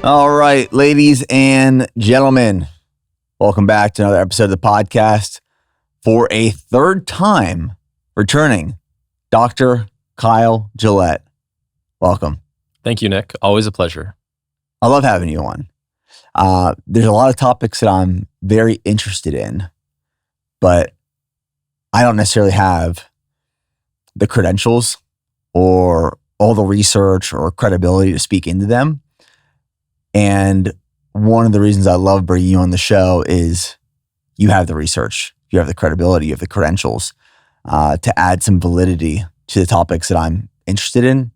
All right, ladies and gentlemen, welcome back to another episode of the podcast. For a third time, returning, Dr. Kyle Gillett. Welcome. Thank you, Nick. Always a pleasure. I love having you on. There's a lot of topics that I'm very interested in, but I don't necessarily have the credentials or all the research or credibility to speak into them. And one of the reasons I love bringing you on the show is you have the research, you have the credibility, you have the credentials to add some validity to the topics that I'm interested in,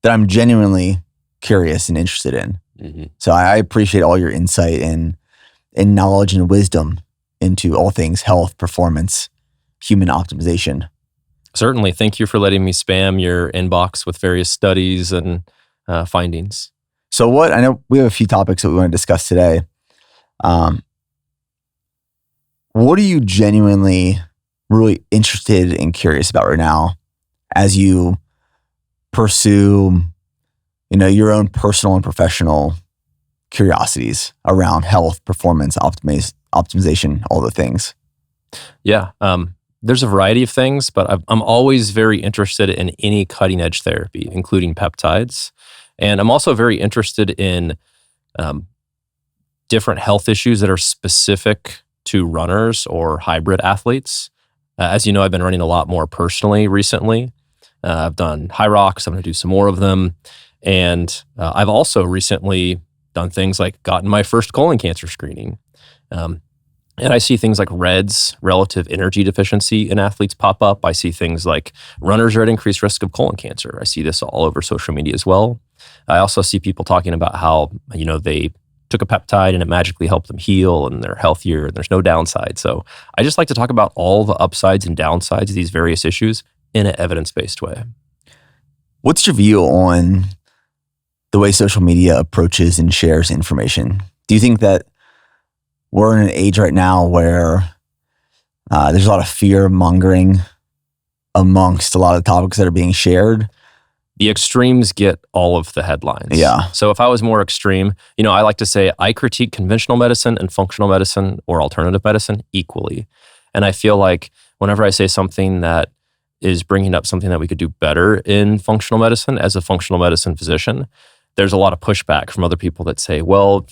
that I'm genuinely curious and interested in. Mm-hmm. So I appreciate all your insight and knowledge and wisdom into all things health, performance, human optimization. Certainly. Thank you for letting me spam your inbox with various studies and findings. So I know we have a few topics that we want to discuss today. What are you genuinely really interested and curious about right now as you pursue, your own personal and professional curiosities around health, performance, optimization, all the things? Yeah. There's a variety of things, but I'm always very interested in any cutting edge therapy, including peptides. And I'm also very interested in different health issues that are specific to runners or hybrid athletes. As you know, I've been running a lot more personally recently. I've done high rocks. I'm going to do some more of them. And I've also recently done things like gotten my first colon cancer screening. And I see things like REDS, Relative Energy Deficiency, in athletes pop up. I see things like runners are at increased risk of colon cancer. I see this all over social media as well. I also see people talking about how, they took a peptide and it magically helped them heal and they're healthier and there's no downside. So I just like to talk about all the upsides and downsides of these various issues in an evidence-based way. What's your view on the way social media approaches and shares information? Do you think that we're in an age right now where there's a lot of fear mongering amongst a lot of topics that are being shared? The extremes get all of the headlines. Yeah. So if I was more extreme, I like to say I critique conventional medicine and functional medicine or alternative medicine equally. And I feel like whenever I say something that is bringing up something that we could do better in functional medicine as a functional medicine physician, there's a lot of pushback from other people that say, well,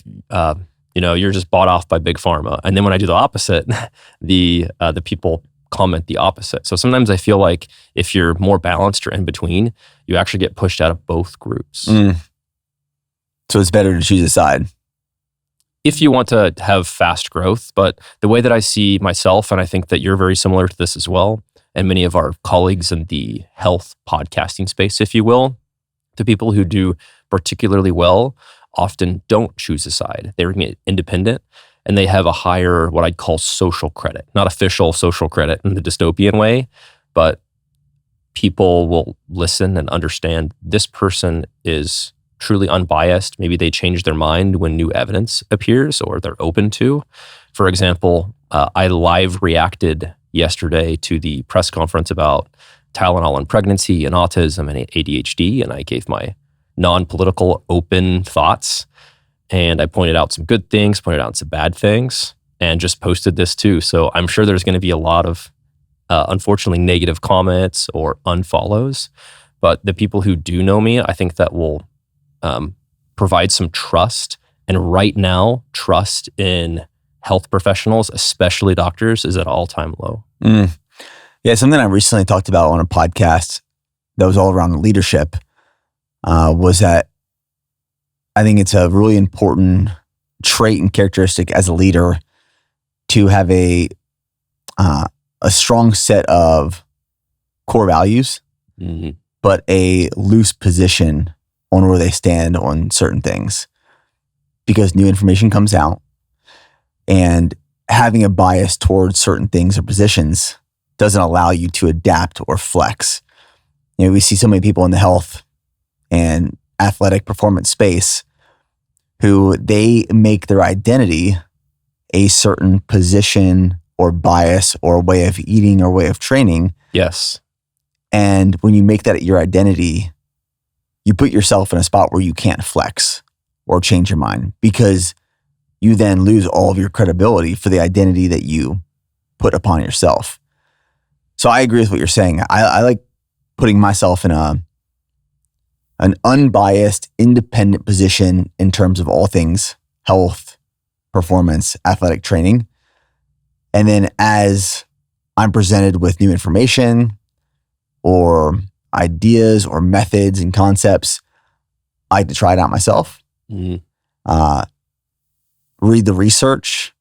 you're just bought off by big pharma. And then when I do the opposite, the people comment the opposite. So sometimes I feel like if you're more balanced or in between, you actually get pushed out of both groups. So it's better to choose a side if you want to have fast growth. But the way that I see myself, and I think that you're very similar to this as well, and many of our colleagues in the health podcasting space, if you will, the people who do particularly well often don't choose a side. They remain independent and they have a higher, what I'd call social credit, not official social credit in the dystopian way, but people will listen and understand this person is truly unbiased. Maybe they change their mind when new evidence appears or they're open to. For example, I live reacted yesterday to the press conference about Tylenol and pregnancy and autism and ADHD, and I gave my non-political open thoughts. And I pointed out some good things, pointed out some bad things, and just posted this too. So I'm sure there's going to be a lot of, unfortunately, negative comments or unfollows. But the people who do know me, I think that will provide some trust. And right now, trust in health professionals, especially doctors, is at an all-time low. Yeah, something I recently talked about on a podcast that was all around leadership was that I think it's a really important trait and characteristic as a leader to have a strong set of core values, but a loose position on where they stand on certain things, because new information comes out, and having a bias towards certain things or positions doesn't allow you to adapt or flex. We see so many people in the health and athletic performance space who they make their identity a certain position or bias or way of eating or way of training. Yes. And when you make that your identity, you put yourself in a spot where you can't flex or change your mind, because you then lose all of your credibility for the identity that you put upon yourself. So I agree with what you're saying. I like putting myself in an unbiased, independent position in terms of all things health, performance, athletic training. And then as I'm presented with new information or ideas or methods and concepts, I like to try it out myself. Read the research,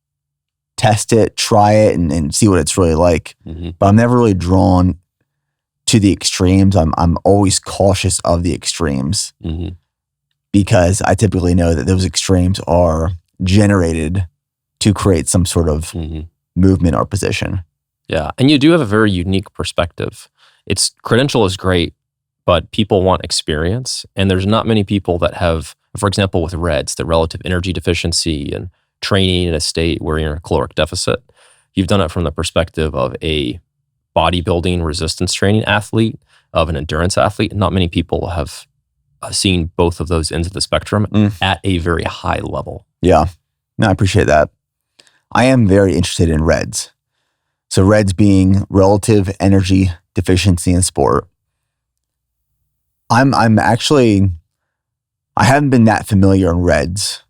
test it, try it, and see what it's really like. But I'm never really drawn to the extremes. I'm always cautious of the extremes because I typically know that those extremes are generated to create some sort of movement or position. Yeah. And you do have a very unique perspective. Credential is great, but people want experience. And there's not many people that have, for example, with REDS, the Relative Energy Deficiency, and training in a state where you're in a caloric deficit. You've done it from the perspective of a bodybuilding resistance training athlete, of an endurance athlete. And not many people have seen both of those ends of the spectrum at a very high level. Yeah. No, I appreciate that. I am very interested in REDS. So REDS being Relative Energy Deficiency in Sport. I haven't been that familiar in REDS.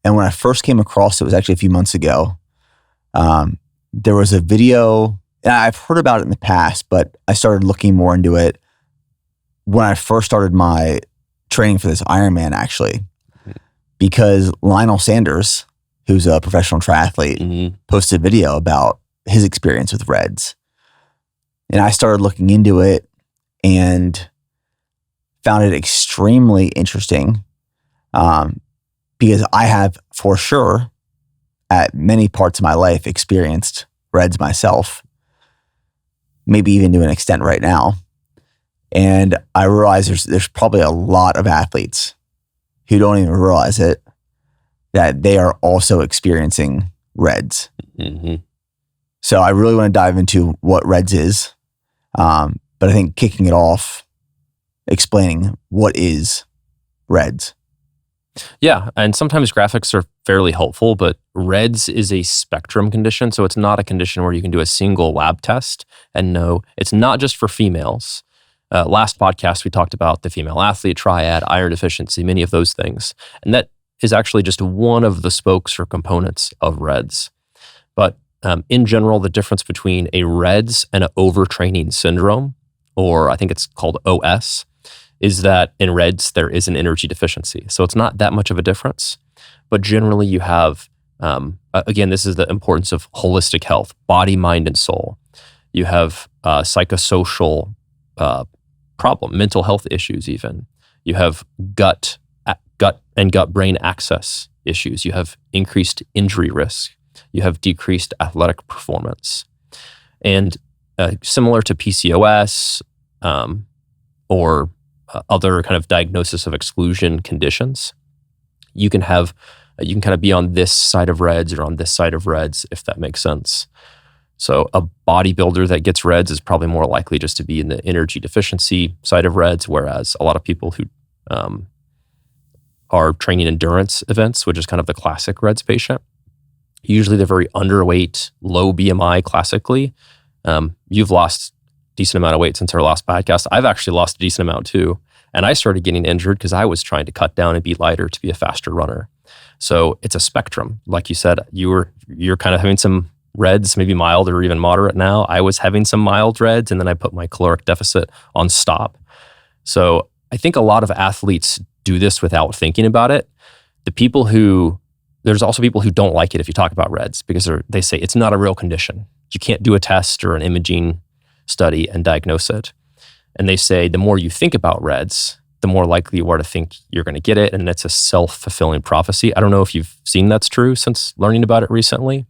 And when I first came across it was actually a few months ago. There was a video, and I've heard about it in the past, but I started looking more into it when I first started my training for this Ironman, actually. Because Lionel Sanders, who's a professional triathlete, posted a video about his experience with REDS. And I started looking into it and found it extremely interesting because I have, for sure, at many parts of my life, experienced REDS myself, maybe even to an extent right now. And I realize there's probably a lot of athletes who don't even realize it, that they are also experiencing REDS. So I really want to dive into what REDS is. But I think kicking it off, explaining what is REDS. Yeah, and sometimes graphics are fairly helpful, but REDS is a spectrum condition, so it's not a condition where you can do a single lab test and know. It's not just for females. Last podcast, we talked about the female athlete triad, iron deficiency, many of those things. And that is actually just one of the spokes or components of REDS. But in general, the difference between a REDS and an overtraining syndrome, or I think it's called OS, is that in REDS, there is an energy deficiency. So it's not that much of a difference. But generally you have, again, this is the importance of holistic health, body, mind, and soul. You have psychosocial problem, mental health issues even. You have gut and gut-brain access issues. You have increased injury risk. You have decreased athletic performance. And similar to PCOS or other kind of diagnosis of exclusion conditions, you can kind of be on this side of REDS or on this side of REDS, if that makes sense. So a bodybuilder that gets REDS is probably more likely just to be in the energy deficiency side of REDS, whereas a lot of people who are training endurance events, which is kind of the classic REDS patient, usually they're very underweight, low BMI classically. You've lost a decent amount of weight since our last podcast. I've actually lost a decent amount too. And I started getting injured because I was trying to cut down and be lighter to be a faster runner. So it's a spectrum. Like you said, you're kind of having some REDS, maybe mild or even moderate now. I was having some mild REDS, and then I put my caloric deficit on stop. So I think a lot of athletes do this without thinking about it. There's also people who don't like it if you talk about REDS because they say it's not a real condition. You can't do a test or an imaging study and diagnose it. And they say the more you think about REDS, the more likely you are to think you're going to get it. And it's a self-fulfilling prophecy. I don't know if you've seen that's true since learning about it recently.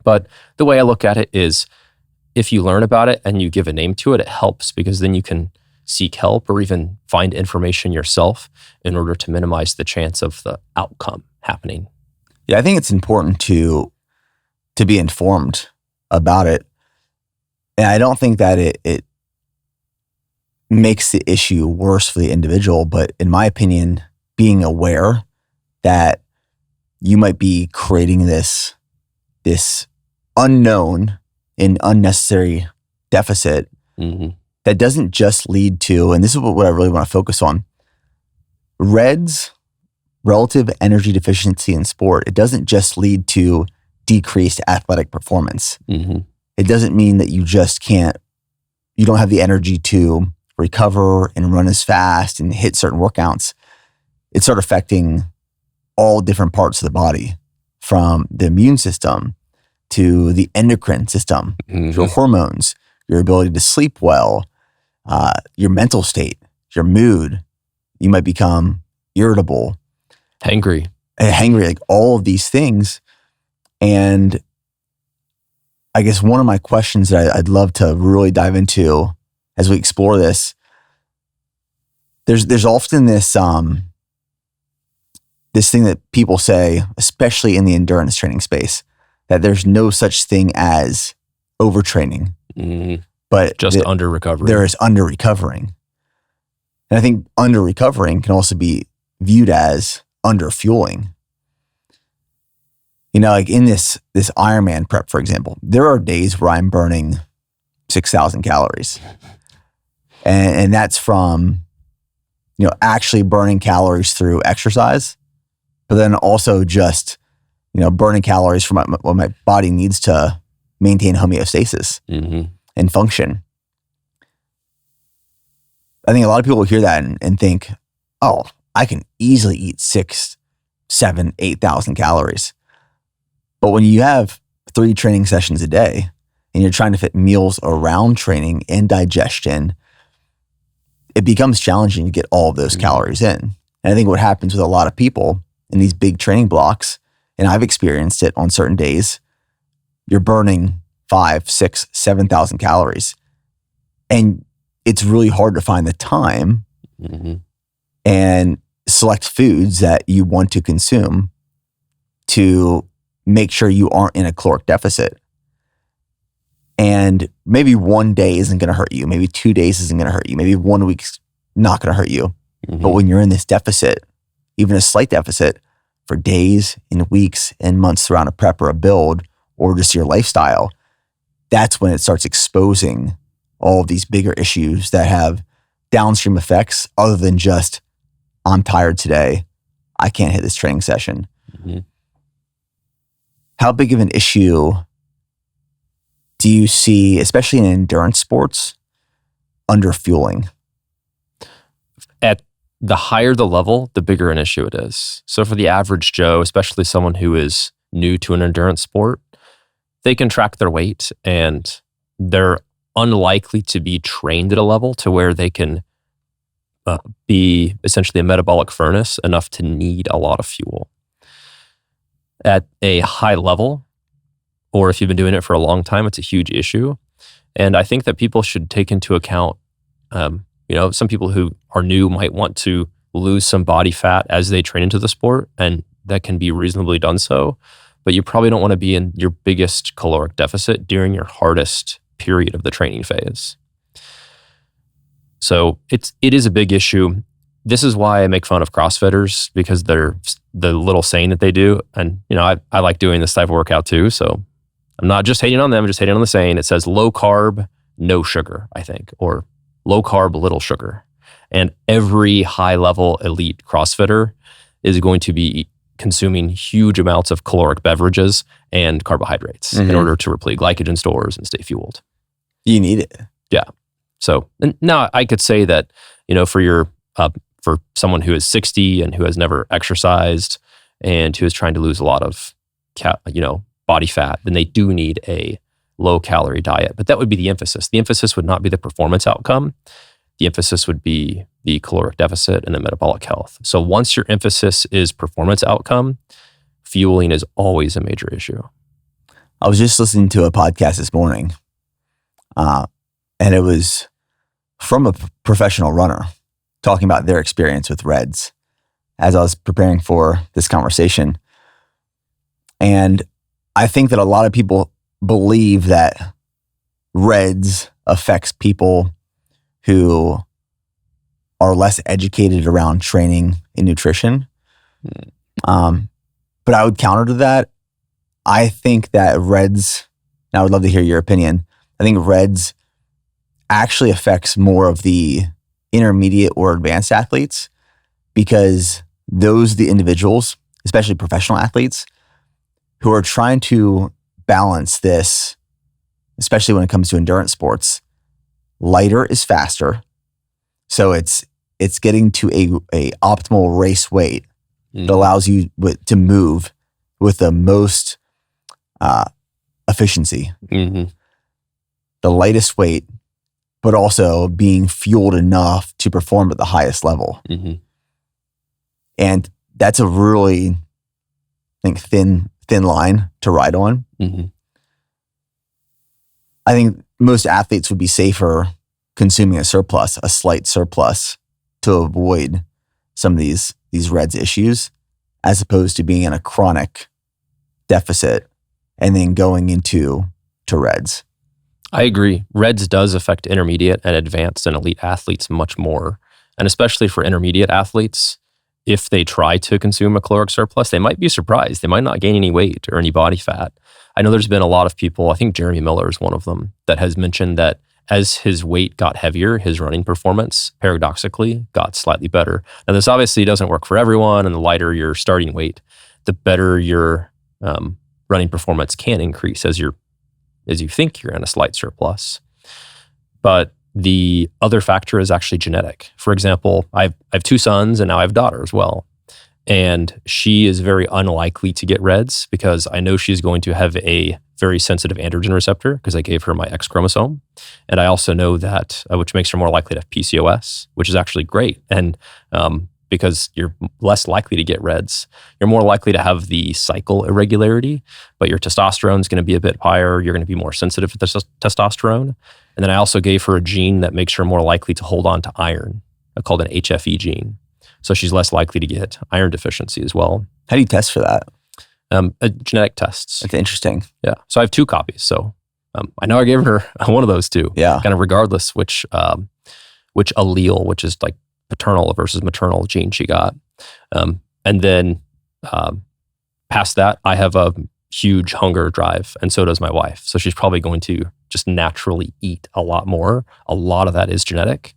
But the way I look at it is if you learn about it and you give a name to it, it helps because then you can seek help or even find information yourself in order to minimize the chance of the outcome happening. Yeah, I think it's important to be informed about it. And I don't think that it makes the issue worse for the individual, but in my opinion, being aware that you might be creating this unknown and unnecessary deficit that doesn't just lead to, and this is what I really want to focus on, REDS, relative energy deficiency in sport. It doesn't just lead to decreased athletic performance. It doesn't mean that you don't have the energy to recover and run as fast and hit certain workouts. It starts affecting all different parts of the body, from the immune system to the endocrine system, your hormones, your ability to sleep well, your mental state, your mood. You might become irritable, hangry, like all of these things. And I guess one of my questions that I'd love to really dive into as we explore this, there's often this thing that people say, especially in the endurance training space, that there's no such thing as overtraining, but just under recovering. There is under recovering. And I think under recovering can also be viewed as under fueling. Like in this Ironman prep, for example, there are days where I'm burning 6,000 calories. And that's from, actually burning calories through exercise, but then also just, burning calories from what my body needs to maintain homeostasis and function. I think a lot of people will hear that and think, oh, I can easily eat 6, 7, 8,000 calories. But when you have 3 training sessions a day and you're trying to fit meals around training and digestion, it becomes challenging to get all of those calories in. And I think what happens with a lot of people in these big training blocks, and I've experienced it on certain days, you're burning 5, 6, 7,000 calories. And it's really hard to find the time and select foods that you want to consume to make sure you aren't in a caloric deficit. And maybe one day isn't going to hurt you. Maybe 2 days isn't going to hurt you. Maybe 1 week's not going to hurt you. But when you're in this deficit, even a slight deficit, for days and weeks and months throughout a prep or a build or just your lifestyle, that's when it starts exposing all of these bigger issues that have downstream effects other than just, I'm tired today, I can't hit this training session. How big of an issue do you see, especially in endurance sports, under fueling? At the higher the level, the bigger an issue it is. So for the average Joe, especially someone who is new to an endurance sport, they can track their weight and they're unlikely to be trained at a level to where they can be essentially a metabolic furnace enough to need a lot of fuel. At a high level, or if you've been doing it for a long time, it's a huge issue. And I think that people should take into account, some people who are new might want to lose some body fat as they train into the sport, and that can be reasonably done so. But you probably don't want to be in your biggest caloric deficit during your hardest period of the training phase. So it is a big issue. This is why I make fun of CrossFitters, because they're the little saying that they do. And, I like doing this type of workout too. So I'm not just hating on them, I'm just hating on the saying. It says low carb, no sugar, I think, or low carb, little sugar. And every high level elite CrossFitter is going to be consuming huge amounts of caloric beverages and carbohydrates in order to replete glycogen stores and stay fueled. You need it. Yeah. So now I could say that, for someone who is 60 and who has never exercised and who is trying to lose a lot of, body fat, then they do need a low calorie diet. But that would be the emphasis. The emphasis would not be the performance outcome. The emphasis would be the caloric deficit and the metabolic health. So once your emphasis is performance outcome, fueling is always a major issue. I was just listening to a podcast this morning, and it was from a professional runner talking about their experience with REDS as I was preparing for this conversation. And I think that a lot of people believe that REDS affects people who are less educated around training and nutrition. But I would counter to that. I think that Reds, and I would love to hear your opinion. I think Reds actually affects more of the intermediate or advanced athletes, because those are the individuals, especially professional athletes, who are trying to balance this, especially when it comes to endurance sports. Lighter is faster. So it's getting to a optimal race weight that allows you to move with the most efficiency. Mm-hmm. The lightest weight, but also being fueled enough to perform at the highest level. Mm-hmm. And that's a really, I think, thin line to ride on. Mm-hmm. I think most athletes would be safer consuming a slight surplus, to avoid some of these Reds issues, as opposed to being in a chronic deficit and then going into Reds. I agree. Reds does affect intermediate and advanced and elite athletes much more. And especially for intermediate athletes, if they try to consume a caloric surplus, they might be surprised. They might not gain any weight or any body fat. I know there's been a lot of people, I think Jeremy Miller is one of them, that has mentioned that as his weight got heavier, his running performance paradoxically got slightly better. Now, this obviously doesn't work for everyone, and the lighter your starting weight, the better your running performance can increase as you think you're in a slight surplus. But the other factor is actually genetic. For example, I have 2 sons and now I have a daughter as well. And she is very unlikely to get Reds because I know she's going to have a very sensitive androgen receptor because I gave her my X chromosome. And I also know that, which makes her more likely to have PCOS, which is actually great. And because you're less likely to get Reds, you're more likely to have the cycle irregularity, but your testosterone is going to be a bit higher. You're going to be more sensitive to testosterone. And then I also gave her a gene that makes her more likely to hold on to iron, called an HFE gene. So she's less likely to get iron deficiency as well. How do you test for that? Genetic tests. That's interesting. Yeah. So I have 2 copies. So I know I gave her one of those 2. Yeah. Kind of regardless which allele, which is like paternal versus maternal gene she got. And then past that, I have a huge hunger drive, and so does my wife. So she's probably going to just naturally eat a lot more. A lot of that is genetic.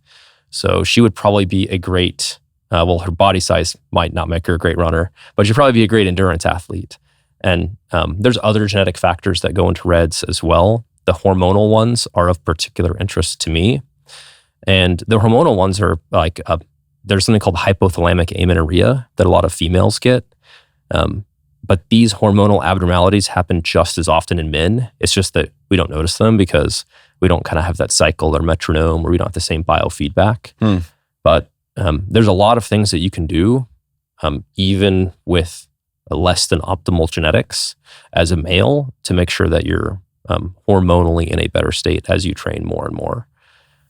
So she would probably be a great, her body size might not make her a great runner, but she'd probably be a great endurance athlete. And there's other genetic factors that go into Reds as well. The hormonal ones are of particular interest to me. And the hormonal ones are like, there's something called hypothalamic amenorrhea that a lot of females get. But these hormonal abnormalities happen just as often in men. It's just that we don't notice them because we don't kind of have that cycle or metronome, or we don't have the same biofeedback. But there's a lot of things that you can do, even with less than optimal genetics as a male, to make sure that you're hormonally in a better state as you train more and more.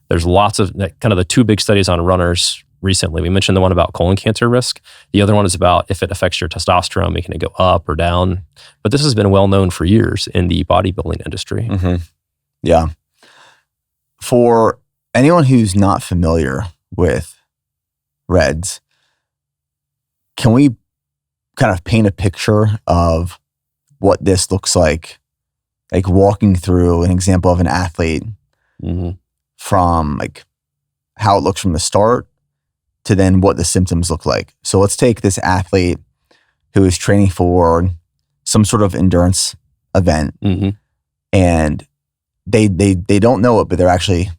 There's lots of kind of the 2 big studies on runners recently. We mentioned the one about colon cancer risk. The other one is about if it affects your testosterone, making it go up or down. But this has been well known for years in the bodybuilding industry. Mm-hmm. Yeah. For anyone who's not familiar with Reds, can we kind of paint a picture of what this looks like walking through an example of an athlete from like how it looks from the start to then what the symptoms look like. So let's take this athlete who is training for some sort of endurance event, and they don't know it, but they're actually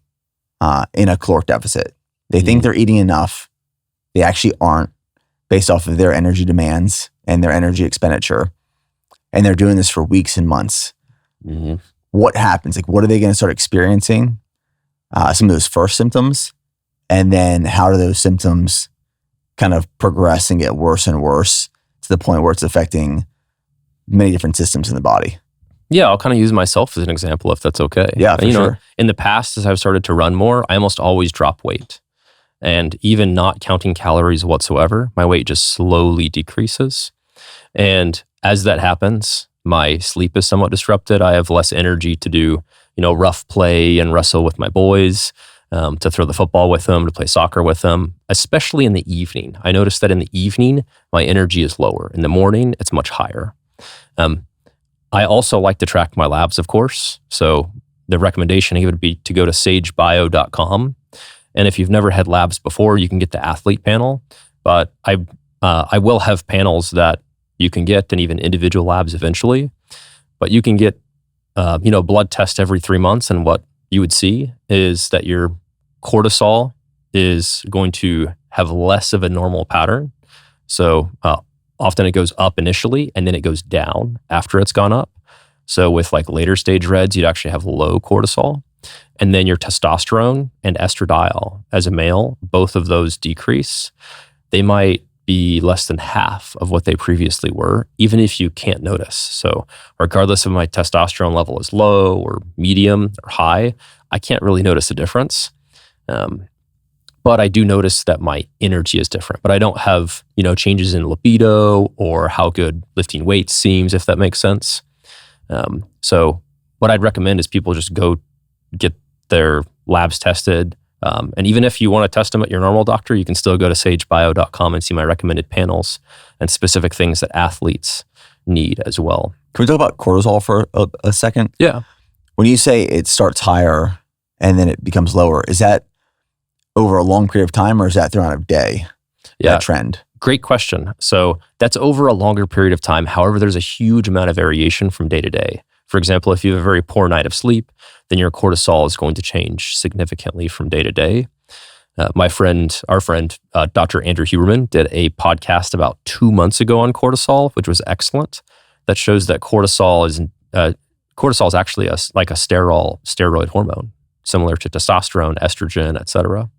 in a caloric deficit. They think they're eating enough. They actually aren't, based off of their energy demands and their energy expenditure. And they're doing this for weeks and months. What happens? Like, what are they going to start experiencing? Some of those first symptoms. And then how do those symptoms kind of progress and get worse and worse to the point where it's affecting many different systems in the body? Yeah, I'll kind of use myself as an example if that's okay. Yeah, for sure. In the past, as I've started to run more, I almost always drop weight. And even not counting calories whatsoever, my weight just slowly decreases. And as that happens, my sleep is somewhat disrupted. I have less energy to do, rough play and wrestle with my boys. to throw the football with them, to play soccer with them, especially in the evening. I noticed that in the evening, my energy is lower. In the morning, it's much higher. I also like to track my labs, of course. So the recommendation would be to go to sagebio.com. And if you've never had labs before, you can get the athlete panel. But I will have panels that you can get, and even individual labs eventually. But you can get blood test every 3 months, and what you would see is that your cortisol is going to have less of a normal pattern. So often it goes up initially, and then it goes down after it's gone up. So with like later stage reds, you'd actually have low cortisol. And then your testosterone and estradiol as a male, both of those decrease. They might be less than half of what they previously were, even if you can't notice. So regardless if my testosterone level is low or medium or high, I can't really notice a difference. But I do notice that my energy is different. But I don't have, changes in libido or how good lifting weights seems, if that makes sense. So what I'd recommend is people just go get their labs tested. And even if you want to test them at your normal doctor, you can still go to sagebio.com and see my recommended panels and specific things that athletes need as well. Can we talk about cortisol for a second? Yeah. When you say it starts higher and then it becomes lower, is that over a long period of time, or is that throughout a day? Yeah. That trend? Great question. So that's over a longer period of time. However, there's a huge amount of variation from day to day. For example, if you have a very poor night of sleep, then your cortisol is going to change significantly from day to day. Our friend, Dr. Andrew Huberman, did a podcast about 2 months ago on cortisol, which was excellent. That shows that cortisol is actually like a steroid hormone, similar to testosterone, estrogen, et cetera.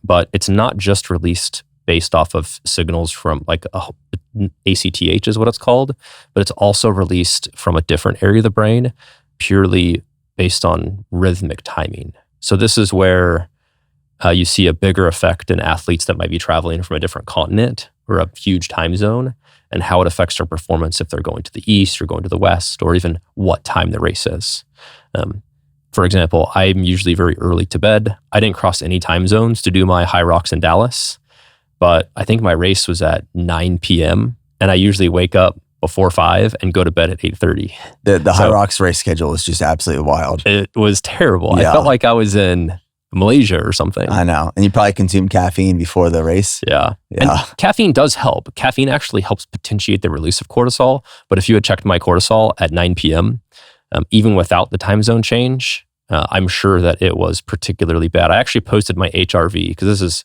But it's not just released based off of signals from like ACTH is what it's called, but it's also released from a different area of the brain, purely based on rhythmic timing. So this is where you see a bigger effect in athletes that might be traveling from a different continent or a huge time zone, and how it affects their performance if they're going to the east or going to the west, or even what time the race is. For example, I'm usually very early to bed. I didn't cross any time zones to do my High Rocks in Dallas, but I think my race was at 9 p.m. and I usually wake up before 5 and go to bed at 8:30. The High Rocks race schedule is just absolutely wild. It was terrible. Yeah. I felt like I was in Malaysia or something. I know. And you probably consumed caffeine before the race. Yeah. And caffeine does help. Caffeine actually helps potentiate the release of cortisol. But if you had checked my cortisol at 9 p.m., even without the time zone change, I'm sure that it was particularly bad. I actually posted my HRV because this is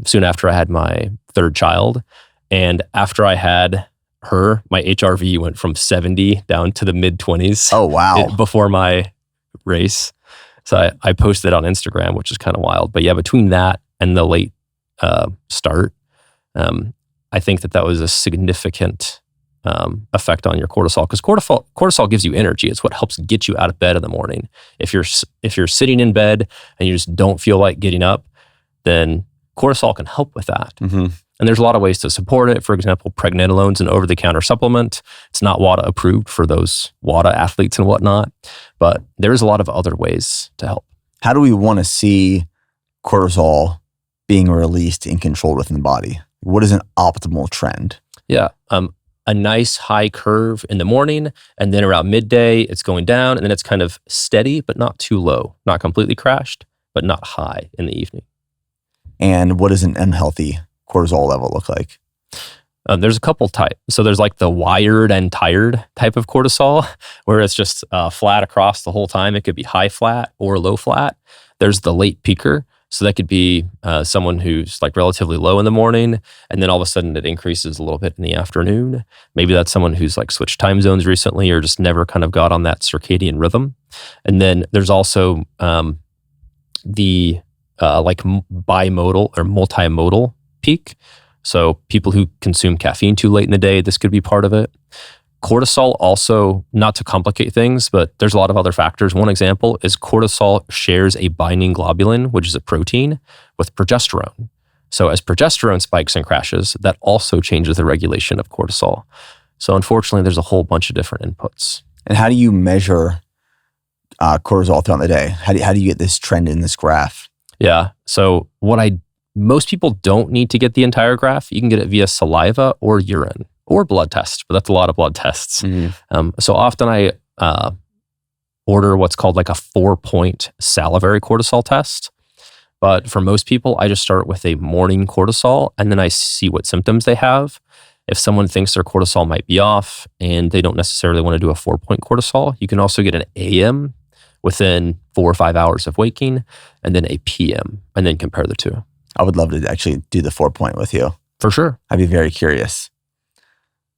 soon after I had my third child. And after I had her, my HRV went from 70 down to the mid-20s. Oh, wow. Before my race. So I posted on Instagram, which is kind of wild. But yeah, between that and the late start, I think that was a significant effect on your cortisol, because cortisol gives you energy. It's what helps get you out of bed in the morning. If you're sitting in bed and you just don't feel like getting up, then cortisol can help with that. Mm-hmm. And there's a lot of ways to support it. For example, pregnenolone is an over-the-counter supplement. It's not WADA approved for those WADA athletes and whatnot, but there's a lot of other ways to help. How do we want to see cortisol being released and controlled within the body? What is an optimal trend? Yeah. A nice high curve in the morning, and then around midday, it's going down, and then it's kind of steady, but not too low. Not completely crashed, but not high in the evening. And what does an unhealthy cortisol level look like? There's a couple types. So there's like the wired and tired type of cortisol, where it's just flat across the whole time. It could be high flat or low flat. There's the late peaker. So that could be someone who's like relatively low in the morning, and then all of a sudden it increases a little bit in the afternoon. Maybe that's someone who's like switched time zones recently or just never kind of got on that circadian rhythm. And then there's also the like bimodal or multimodal peak. So people who consume caffeine too late in the day, this could be part of it. Cortisol also, not to complicate things, but there's a lot of other factors. One example is cortisol shares a binding globulin, which is a protein, with progesterone. So as progesterone spikes and crashes, that also changes the regulation of cortisol. So unfortunately, there's a whole bunch of different inputs. And how do you measure cortisol throughout the day? How do you get this trend in this graph? Yeah. So most people don't need to get the entire graph. You can get it via saliva or urine or blood test, but that's a lot of blood tests. So often I order what's called like a 4-point salivary cortisol test. But for most people, I just start with a morning cortisol and then I see what symptoms they have. If someone thinks their cortisol might be off and they don't necessarily want to do a 4-point cortisol, you can also get an AM within 4 or 5 hours of waking and then a PM and then compare the two. I would love to actually do the 4-point with you. For sure. I'd be very curious.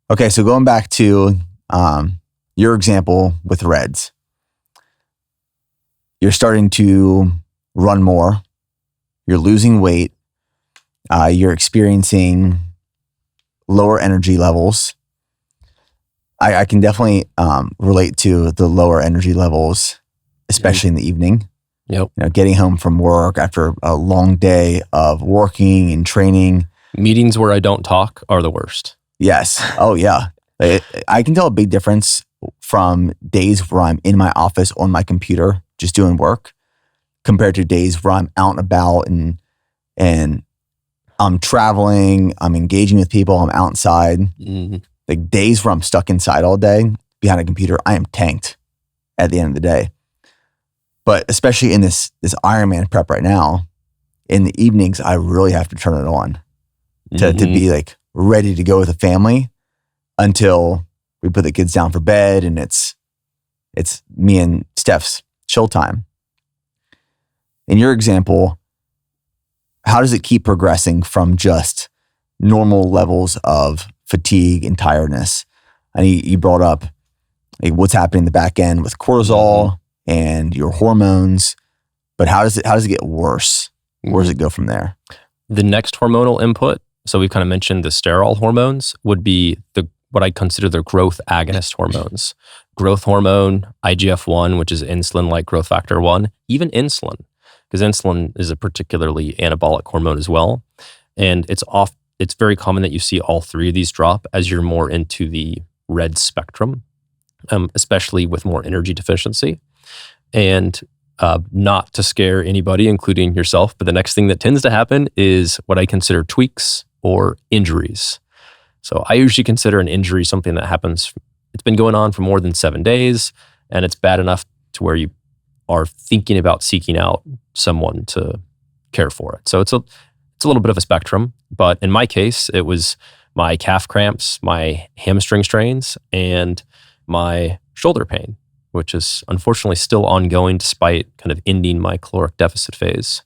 Okay, so going back to your example with Reds, you're starting to run more. You're losing weight. You're experiencing lower energy levels. I can definitely relate to the lower energy levels, especially in the evening. Yep. Getting home from work after a long day of working and training. Meetings where I don't talk are the worst. Yes. Oh, yeah. I can tell a big difference from days where I'm in my office on my computer just doing work compared to days where I'm out and about and I'm traveling, I'm engaging with people, I'm outside. Like days where I'm stuck inside all day behind a computer, I am tanked at the end of the day. But especially in this Ironman prep right now, in the evenings, I really have to turn it on to be like ready to go with the family until we put the kids down for bed and it's me and Steph's chill time. In your example, how does it keep progressing from just normal levels of fatigue and tiredness? And you brought up like what's happening in the back end with cortisol and your hormones, but how does it get worse? Where does it go from there? The next hormonal input, so we've kind of mentioned the steroid hormones, would be what I consider the growth agonist hormones. Growth hormone, IGF-1, which is insulin-like growth factor 1, even insulin, because insulin is a particularly anabolic hormone as well. And it's very common that you see all three of these drop as you're more into the red spectrum, especially with more energy deficiency. And not to scare anybody, including yourself, but the next thing that tends to happen is what I consider tweaks or injuries. So I usually consider an injury something that happens, it's been going on for more than 7 days, and it's bad enough to where you are thinking about seeking out someone to care for it. So it's a little bit of a spectrum, but in my case, it was my calf cramps, my hamstring strains, and my shoulder pain, which is unfortunately still ongoing despite kind of ending my caloric deficit phase.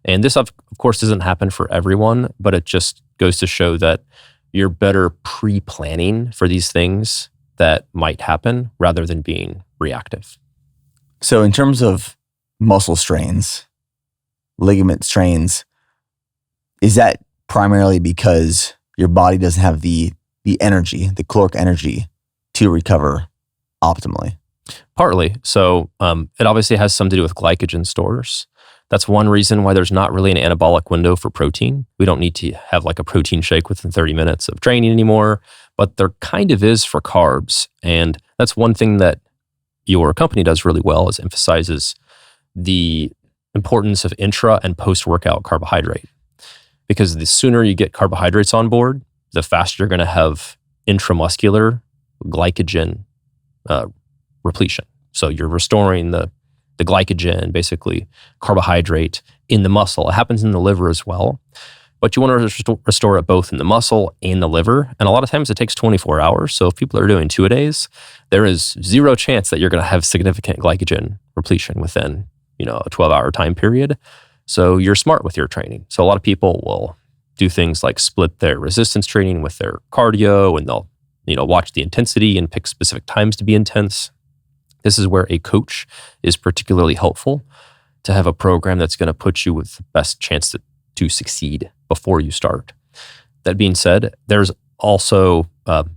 And this, of course, doesn't happen for everyone, but it just goes to show that you're better pre-planning for these things that might happen rather than being reactive. So in terms of muscle strains, ligament strains, is that primarily because your body doesn't have the energy, the caloric energy to recover optimally? Partly. So it obviously has something to do with glycogen stores. That's one reason why there's not really an anabolic window for protein. We don't need to have like a protein shake within 30 minutes of training anymore, but there kind of is for carbs. And that's one thing that your company does really well, is emphasizes the importance of intra and post-workout carbohydrate. Because the sooner you get carbohydrates on board, the faster you're going to have intramuscular glycogen repletion. So you're restoring the glycogen, basically carbohydrate in the muscle. It happens in the liver as well, but you want to restore it both in the muscle and the liver. And a lot of times it takes 24 hours. So if people are doing 2-a-days, there is zero chance that you're going to have significant glycogen repletion within, a 12-hour time period. So you're smart with your training. So a lot of people will do things like split their resistance training with their cardio, and they'll, watch the intensity and pick specific times to be intense. This is where a coach is particularly helpful, to have a program that's going to put you with the best chance to succeed before you start. That being said, there's also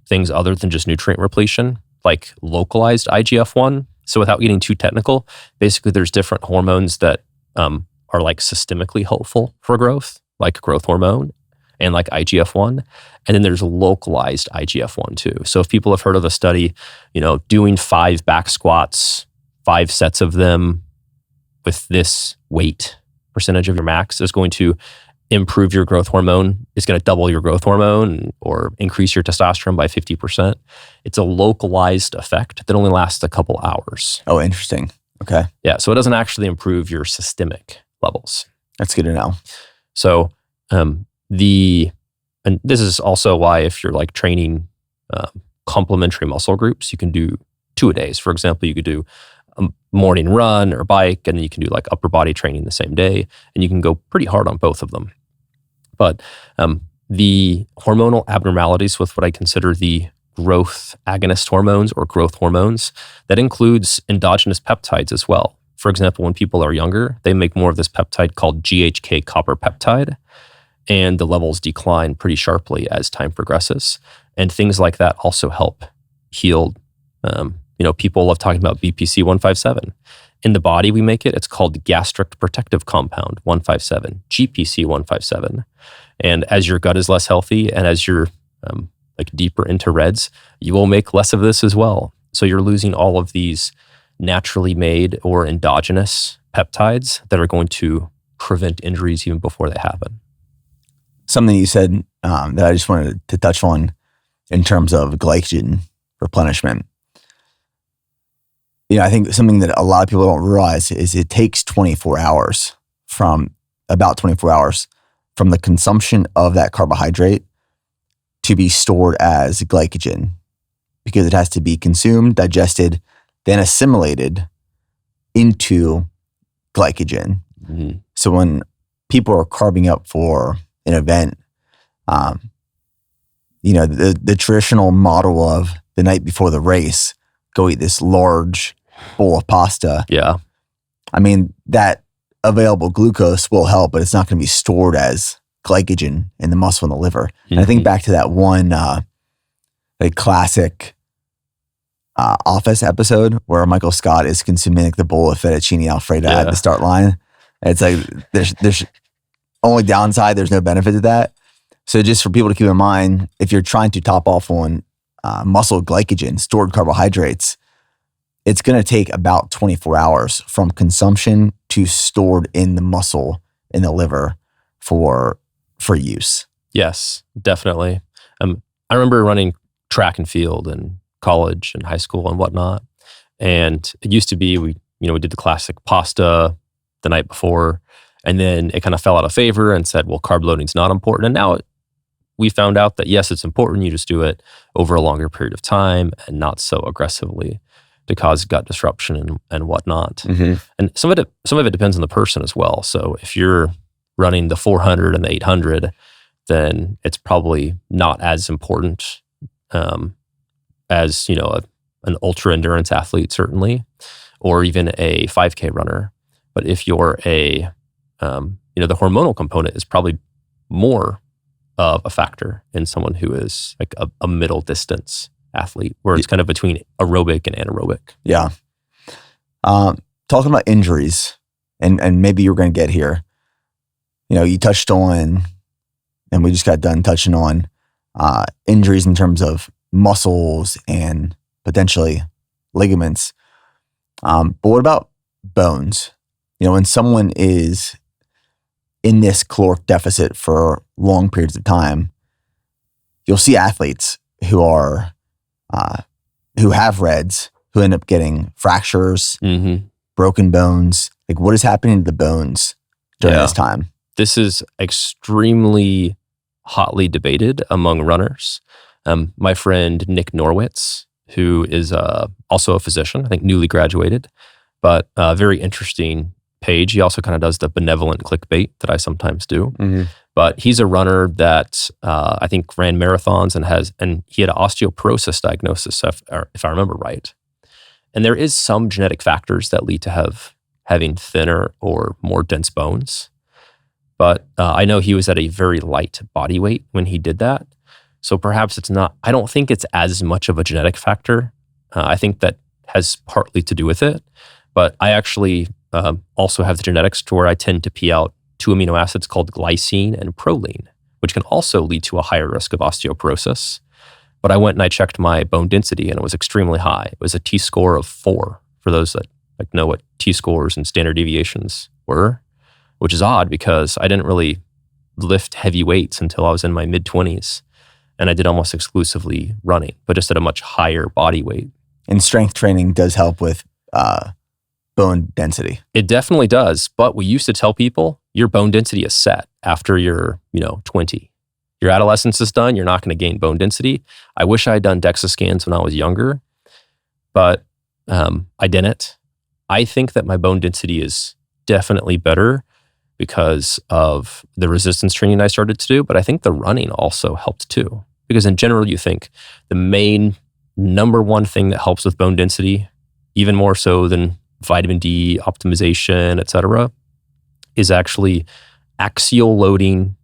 things other than just nutrient repletion, like localized IGF-1. So without getting too technical, basically there's different hormones that are like systemically helpful for growth, like growth hormone and like IGF-1. And then there's localized IGF-1 too. So if people have heard of a study, doing 5 back squats 5 sets of them with this weight percentage of your max is going to improve your growth hormone, is going to double your growth hormone or increase your testosterone by 50%. It's a localized effect that only lasts a couple hours. Oh, interesting. Okay. Yeah. So it doesn't actually improve your systemic levels. That's good to know. So and this is also why if you're like training complementary muscle groups, you can do 2-a-days. For example, you could do a morning run or bike, and then you can do like upper body training the same day, and you can go pretty hard on both of them. But the hormonal abnormalities with what I consider the growth agonist hormones or growth hormones, that includes endogenous peptides as well. For example, when people are younger, they make more of this peptide called GHK copper peptide, and the levels decline pretty sharply as time progresses. And things like that also help heal. People love talking about BPC 157. In the body, we make it. It's called gastric protective compound 157, GPC 157. And as your gut is less healthy and as you're deeper into reds, you will make less of this as well. So you're losing all of these naturally made or endogenous peptides that are going to prevent injuries even before they happen. Something you said that I just wanted to touch on in terms of glycogen replenishment. I think something that a lot of people don't realize is it takes about 24 hours from the consumption of that carbohydrate to be stored as glycogen, because it has to be consumed, digested, then assimilated into glycogen. Mm-hmm. So when people are carbing up for an event, the traditional model of the night before the race, go eat this large bowl of pasta. Yeah. I mean, that available glucose will help, but it's not going to be stored as glycogen in the muscle and the liver. Mm-hmm. And I think back to that one classic Office episode where Michael Scott is consuming the bowl of fettuccine Alfredo at the start line. It's like there's only downside, there's no benefit to that. So just for people to keep in mind, if you're trying to top off on muscle glycogen, stored carbohydrates, it's going to take about 24 hours from consumption to stored in the muscle in the liver for use. Yes, definitely. I remember running track and field in college and high school and whatnot. And it used to be, we did the classic pasta the night before, and then it kind of fell out of favor and said, well, carb loading's not important. And now we found out that yes, it's important. You just do it over a longer period of time and not so aggressively to cause gut disruption and whatnot. Mm-hmm. And some of it depends on the person as well. So if you're running the 400 and the 800, then it's probably not as important as an ultra endurance athlete, certainly, or even a 5K runner. But if you're the hormonal component is probably more of a factor in someone who is like a middle distance athlete, where it's kind of between aerobic and anaerobic. Yeah. Talking about injuries, and maybe you're going to get here. You touched on, and we just got done touching on injuries in terms of muscles and potentially ligaments. But what about bones? When someone is in this caloric deficit for long periods of time, you'll see athletes who have reds, who end up getting fractures, Mm-hmm. broken bones. Like, what is happening to the bones during this time? This is extremely hotly debated among runners. My friend Nick Norwitz, who is also a physician, I think newly graduated, but very interesting page. He also kind of does the benevolent clickbait that I sometimes do. Mm-hmm. But he's a runner that I think ran marathons and he had an osteoporosis diagnosis, if I remember right. And there is some genetic factors that lead to having thinner or more dense bones. But I know he was at a very light body weight when he did that. So perhaps it's not, I don't think it's as much of a genetic factor. I think that has partly to do with it. But I actually also have the genetics to where I tend to pee out 2 amino acids called glycine and proline, which can also lead to a higher risk of osteoporosis. But I went and I checked my bone density and it was extremely high. It was a T-score of 4 for those that like know what T-scores and standard deviations were, which is odd because I didn't really lift heavy weights until I was in my mid-20s. And I did almost exclusively running, but just at a much higher body weight. And strength training does help with bone density. It definitely does. But we used to tell people your bone density is set after you're, 20. Your adolescence is done. You're not going to gain bone density. I wish I had done DEXA scans when I was younger, but I didn't. I think that my bone density is definitely better because of the resistance training I started to do, but I think the running also helped too. Because in general, you think the main number one thing that helps with bone density, even more so than vitamin D optimization, et cetera, is actually axial loading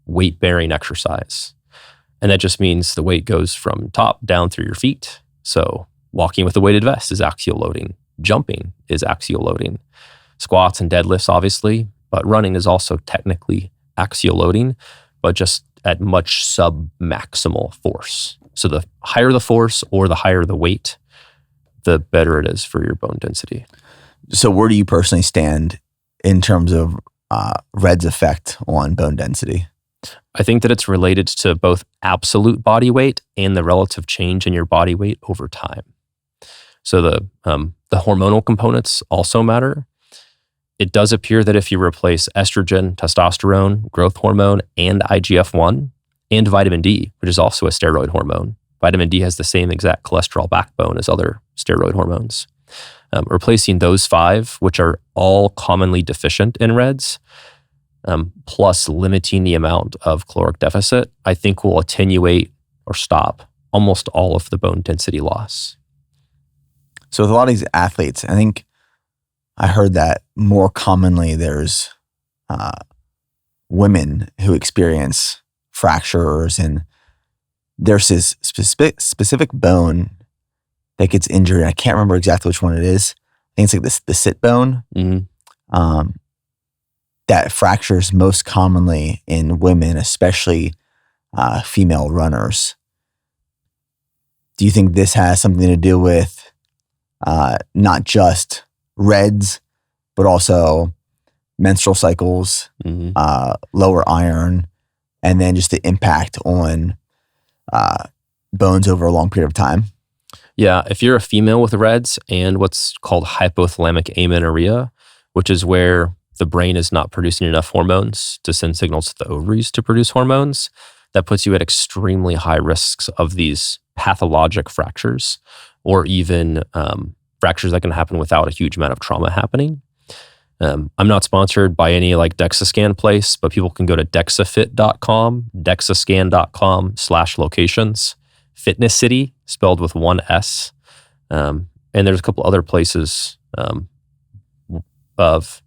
weight-bearing exercise. And that just means the weight goes from top down through your feet. So walking with a weighted vest is axial loading. Jumping is axial loading. Squats and deadlifts, obviously, but running is also technically axial loading, but just at much sub-maximal force. So the higher the force or the higher the weight, the better it is for your bone density. So where do you personally stand in terms of RED's effect on bone density? I think that it's related to both absolute body weight and the relative change in your body weight over time. So the hormonal components also matter. It does appear that if you replace estrogen, testosterone, growth hormone, and IGF-1, and vitamin D, which is also a steroid hormone, vitamin D has the same exact cholesterol backbone as other steroid hormones. Replacing those 5, which are all commonly deficient in REDs, plus limiting the amount of caloric deficit, I think will attenuate or stop almost all of the bone density loss. So with a lot of these athletes, I think I heard that more commonly there's women who experience fractures, and there's this specific bone that gets injured. And I can't remember exactly which one it is. I think it's like the sit bone. Mm-hmm. That fractures most commonly in women, especially female runners. Do you think this has something to do with not just REDs, but also menstrual cycles, mm-hmm. lower iron, and then just the impact on bones over a long period of time? Yeah, if you're a female with REDs and what's called hypothalamic amenorrhea, which is where the brain is not producing enough hormones to send signals to the ovaries to produce hormones, that puts you at extremely high risks of these pathologic fractures, or even fractures that can happen without a huge amount of trauma happening. I'm not sponsored by any like DEXA scan place, but people can go to DEXAfit.com, DEXAscan.com/locations, Fitness City, spelled with one S. And there's a couple other places of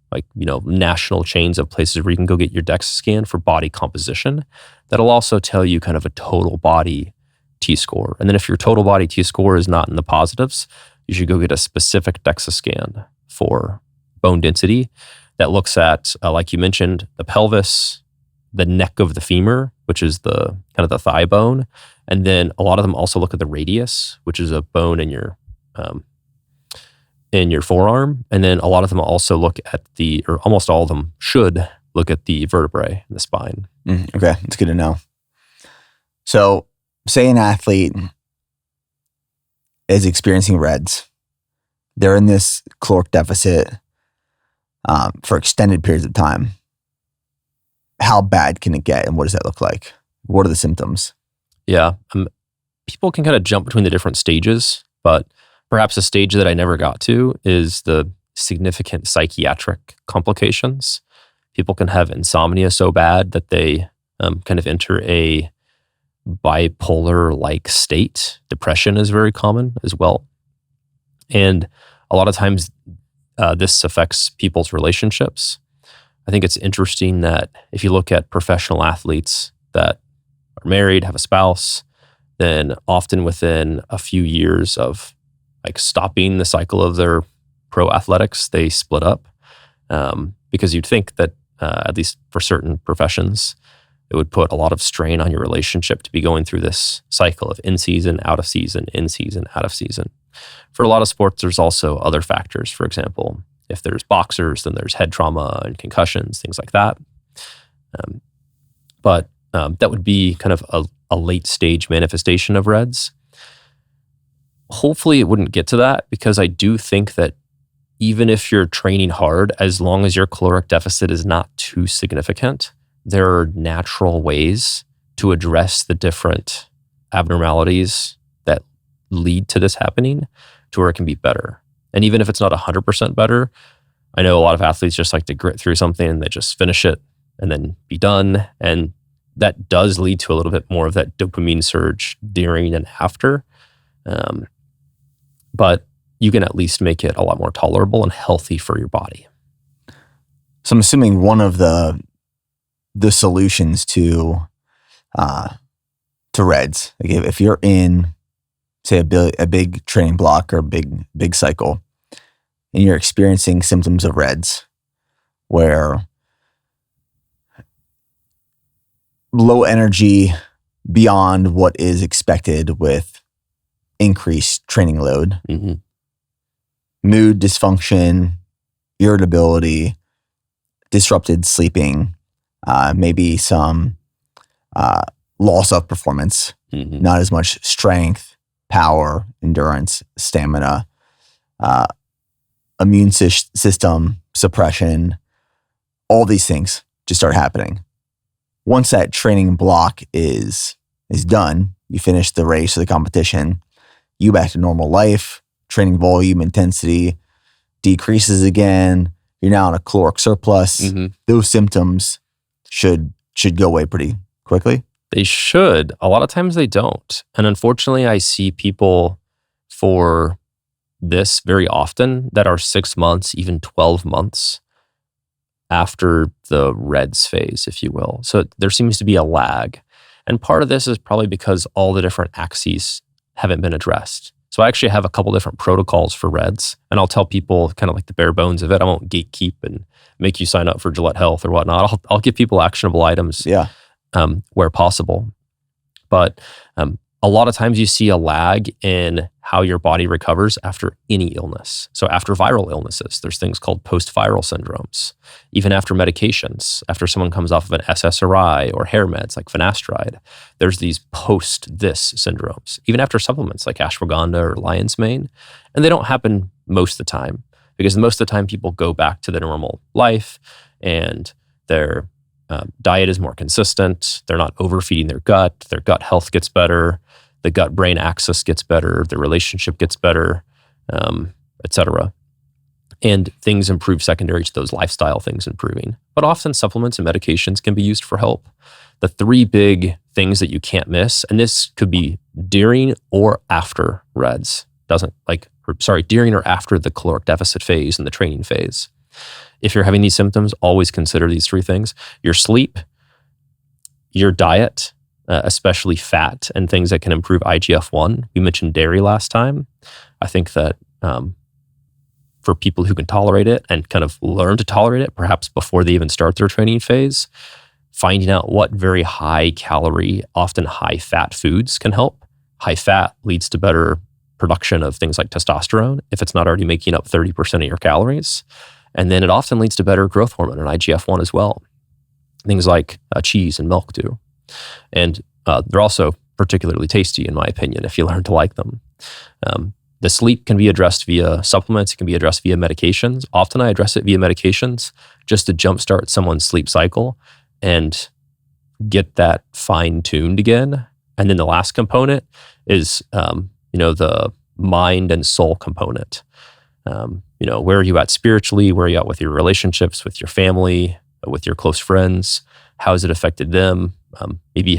national chains of places where you can go get your DEXA scan for body composition. That'll also tell you kind of a total body T-score. And then if your total body T-score is not in the positives, you should go get a specific DEXA scan for bone density that looks at, like you mentioned, the pelvis, the neck of the femur, which is the kind of the thigh bone. And then a lot of them also look at the radius, which is a bone in your forearm. And then a lot of them also look at or almost all of them should look at the vertebrae in the spine. Okay, that's good to know. So say an athlete is experiencing REDs. They're in this caloric deficit for extended periods of time. How bad can it get, and what does that look like? What are the symptoms? Yeah, people can kind of jump between the different stages, but perhaps a stage that I never got to is the significant psychiatric complications. People can have insomnia so bad that they kind of enter a bipolar-like state. Depression is very common as well. And a lot of times this affects people's relationships. I think it's interesting that if you look at professional athletes that are married, have a spouse, then often within a few years of like stopping the cycle of their pro athletics, they split up. Because you'd think that at least for certain professions, it would put a lot of strain on your relationship to be going through this cycle of in season, out of season, in season, out of season. For a lot of sports, there's also other factors. For example, if there's boxers, then there's head trauma and concussions, things like that. But that would be kind of a late stage manifestation of REDS. Hopefully it wouldn't get to that, because I do think that even if you're training hard, as long as your caloric deficit is not too significant, there are natural ways to address the different abnormalities that lead to this happening to where it can be better. And even if it's not 100% better, I know a lot of athletes just like to grit through something and they just finish it and then be done. And that does lead to a little bit more of that dopamine surge during and after. But you can at least make it a lot more tolerable and healthy for your body. So I'm assuming one of the solutions to REDS, like if you're in, say, a big training block or a big cycle, and you're experiencing symptoms of REDS, where low energy beyond what is expected with increased training load, mood dysfunction, irritability, disrupted sleeping, maybe some loss of performance, not as much strength, power, endurance, stamina, immune system suppression, all these things just start happening. Once that training block is done, you finish the race or the competition, you back to normal life, training volume, intensity decreases again, you're now in a caloric surplus. Those symptoms should go away pretty quickly. They should. A lot of times they don't. And unfortunately, I see people for this very often that are 6 months, even 12 months after the REDS phase, if you will. So there seems to be a lag. And part of this is probably because all the different axes haven't been addressed. So I actually have a couple different protocols for REDS, and I'll tell people kind of like the bare bones of it. I won't gatekeep and make you sign up for Gillett Health or whatnot. I'll give people actionable items where possible. But a lot of times you see a lag in how your body recovers after any illness. So after viral illnesses, there's things called post-viral syndromes. Even after medications, after someone comes off of an SSRI or hair meds like finasteride, there's these post-this syndromes. Even after supplements like ashwagandha or lion's mane. And they don't happen most of the time, because most of the time people go back to their normal life and their diet is more consistent. They're not overfeeding their gut health gets better, the gut-brain axis gets better, the relationship gets better, etc. And things improve secondary to those lifestyle things improving. But often supplements and medications can be used for help. The three big things that you can't miss, and this could be during or after REDS, during or after the caloric deficit phase and the training phase. If you're having these symptoms, always consider these three things: your sleep, your diet, especially fat and things that can improve IGF-1. We mentioned dairy last time. I think that for people who can tolerate it and kind of learn to tolerate it, perhaps before they even start their training phase, finding out what very high calorie, often high fat foods can help. High fat leads to better production of things like testosterone, if it's not already making up 30% of your calories. And then it often leads to better growth hormone and IGF-1 as well. Things like cheese and milk do. And they're also particularly tasty, in my opinion, if you learn to like them. The sleep can be addressed via supplements. It can be addressed via medications. Often I address it via medications just to jumpstart someone's sleep cycle and get that fine-tuned again. And then the last component is, the mind and soul component. Where are you at spiritually? Where are you at with your relationships, with your family, with your close friends? How has it affected them? Maybe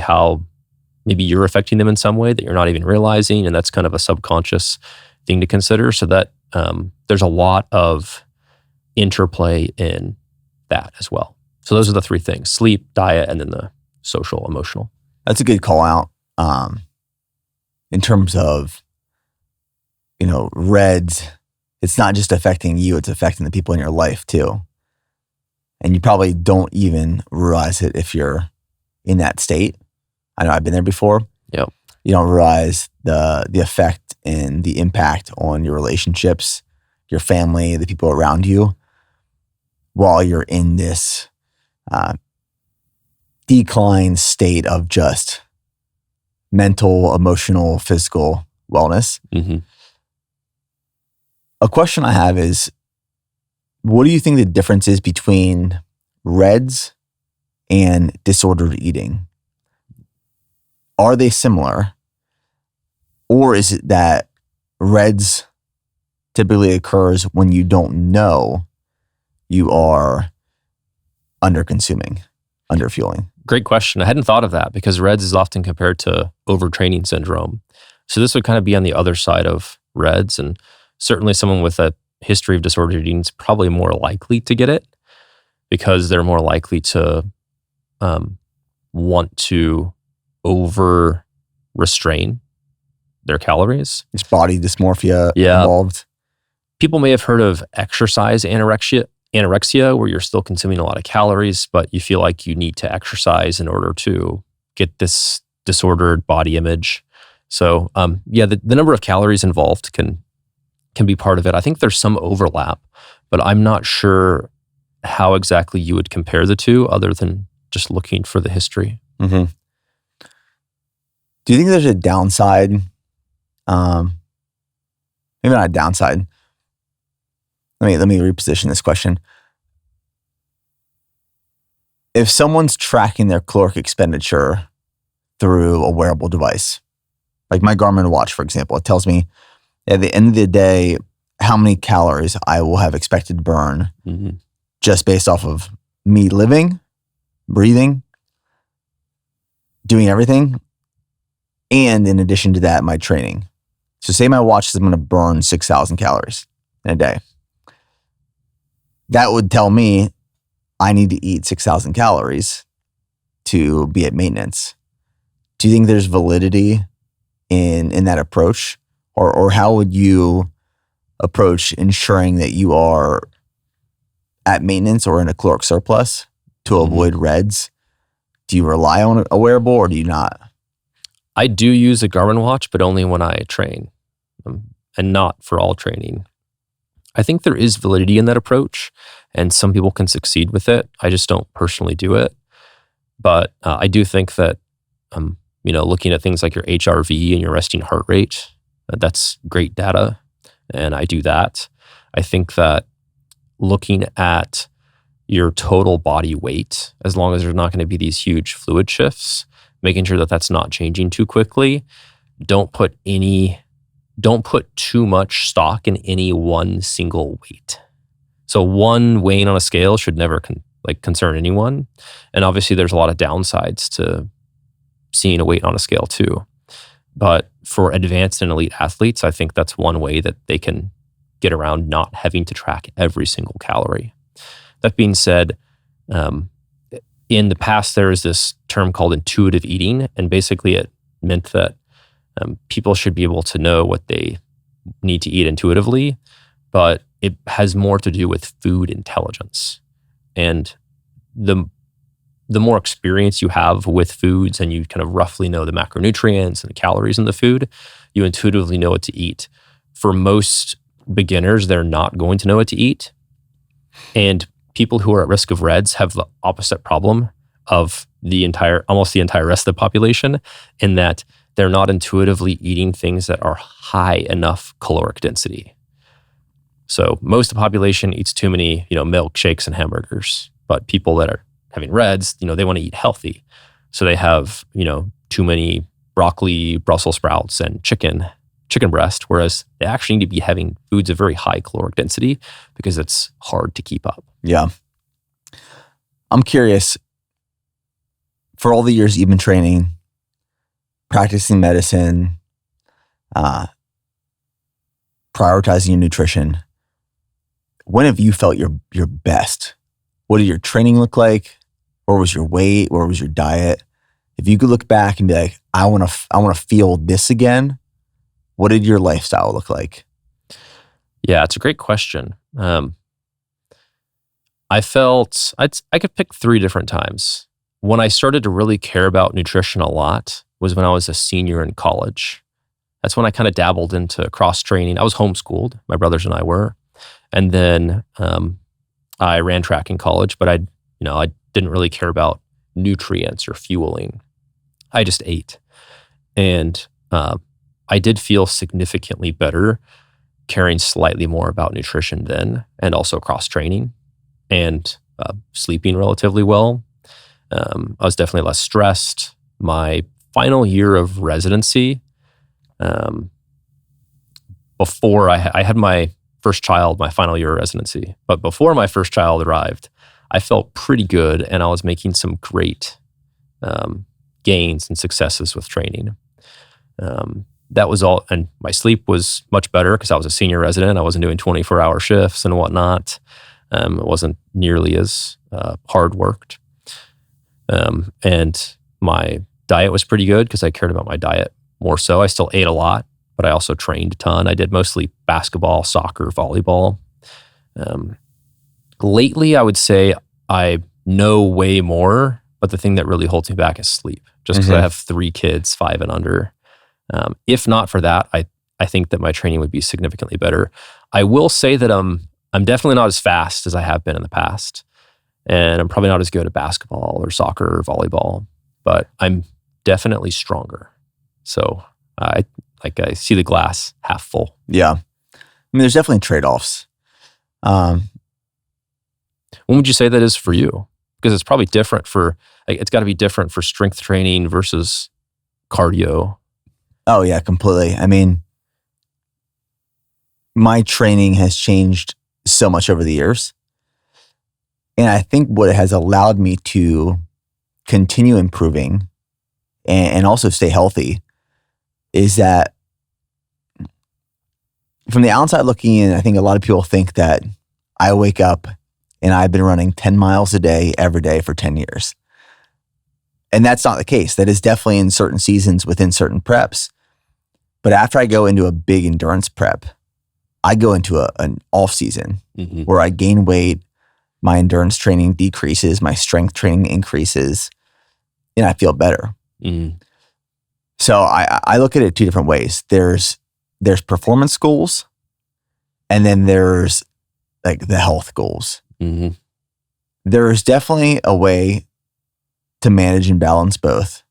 you're affecting them in some way that you're not even realizing, and that's kind of a subconscious thing to consider. So that there's a lot of interplay in that as well. So those are the three things: sleep, diet, and then the social, emotional. That's a good call out in terms of, REDS. It's not just affecting you, it's affecting the people in your life too. And you probably don't even realize it if you're in that state. I know I've been there before. Yep. You don't realize the effect and the impact on your relationships, your family, the people around you, while you're in this decline state of just mental, emotional, physical wellness. Mm-hmm. A question I have is, what do you think the difference is between REDS and disordered eating? Are they similar? Or is it that REDS typically occurs when you don't know you are under-consuming, under-fueling? Great question. I hadn't thought of that because REDS is often compared to overtraining syndrome. So this would kind of be on the other side of REDS, and certainly someone with a history of disordered eating is probably more likely to get it because they're more likely to want to over-restrain their calories. Is body dysmorphia involved? People may have heard of exercise anorexia, where you're still consuming a lot of calories, but you feel like you need to exercise in order to get this disordered body image. So the number of calories involved can be part of it. I think there's some overlap, but I'm not sure how exactly you would compare the two other than just looking for the history. Mm-hmm. Do you think there's a downside? Maybe not a downside. Let me reposition this question. If someone's tracking their caloric expenditure through a wearable device, like my Garmin watch, for example, it tells me at the end of the day how many calories I will have expected to burn just based off of me living, breathing, doing everything, and in addition to that, my training. So say my watch says I'm going to burn 6,000 calories in a day. That would tell me I need to eat 6,000 calories to be at maintenance. Do you think there's validity in that approach? Or how would you approach ensuring that you are at maintenance or in a caloric surplus to avoid REDS? Do you rely on a wearable or do you not? I do use a Garmin watch, but only when I train and not for all training. I think there is validity in that approach and some people can succeed with it. I just don't personally do it. But I do think that, looking at things like your HRV and your resting heart rate, that's great data. And I do that. I think that looking at your total body weight, as long as there's not going to be these huge fluid shifts, making sure that that's not changing too quickly. Don't put too much stock in any one single weight. So one weighing on a scale should never concern anyone. And obviously there's a lot of downsides to seeing a weight on a scale too. But for advanced and elite athletes, I think that's one way that they can get around not having to track every single calorie. That being said, in the past, there is this term called intuitive eating. And basically it meant that people should be able to know what they need to eat intuitively, but it has more to do with food intelligence. And the more experience you have with foods and you kind of roughly know the macronutrients and the calories in the food, you intuitively know what to eat. For most beginners, they're not going to know what to eat. And people who are at risk of REDS have the opposite problem of almost the entire rest of the population, in that they're not intuitively eating things that are high enough caloric density. So most of the population eats too many, milkshakes and hamburgers. But people that are having REDS, they want to eat healthy. So they have, too many broccoli, Brussels sprouts, and chicken breast, whereas they actually need to be having foods of very high caloric density because it's hard to keep up. Yeah. I'm curious, for all the years you've been training, practicing medicine, prioritizing your nutrition, when have you felt your best? What did your training look like? Where was your weight? Where was your diet? If you could look back and be like, I want to feel this again, what did your lifestyle look like? Yeah, it's a great question. I felt I could pick 3 different times. When I started to really care about nutrition a lot, was when I was a senior in college. That's when I kind of dabbled into cross training. I was homeschooled, my brothers and I were. And then I ran track in college, but I didn't really care about nutrients or fueling. I just ate. And I did feel significantly better caring slightly more about nutrition then, and also cross training and sleeping relatively well. I was definitely less stressed. My final year of residency, before I had my first child, my final year of residency, but before my first child arrived, I felt pretty good, and I was making some great gains and successes with training. That was all, and my sleep was much better because I was a senior resident. I wasn't doing 24-hour shifts and whatnot. It wasn't nearly as hard worked. And my diet was pretty good because I cared about my diet more so. I still ate a lot, but I also trained a ton. I did mostly basketball, soccer, volleyball. Lately, I would say I know way more, but the thing that really holds me back is sleep, just because I have 3 kids, 5 and under. If not for that, I think that my training would be significantly better. I will say that I'm definitely not as fast as I have been in the past, and I'm probably not as good at basketball or soccer or volleyball, but I'm definitely stronger. So I see the glass half full. Yeah. I mean, there's definitely trade-offs. When would you say that is for you? Because it's probably different it's got to be different for strength training versus cardio. Oh yeah, completely. I mean, my training has changed so much over the years. And I think what it has allowed me to continue improving and also stay healthy is that from the outside looking in, I think a lot of people think that I wake up and I've been running 10 miles a day every day for 10 years. And that's not the case. That is definitely in certain seasons within certain preps. But after I go into a big endurance prep, I go into an off season where I gain weight, my endurance training decreases, my strength training increases, and I feel better. So I look at it 2 different ways. There's performance goals, and then there's like the health goals. There's definitely a way to manage and balance both,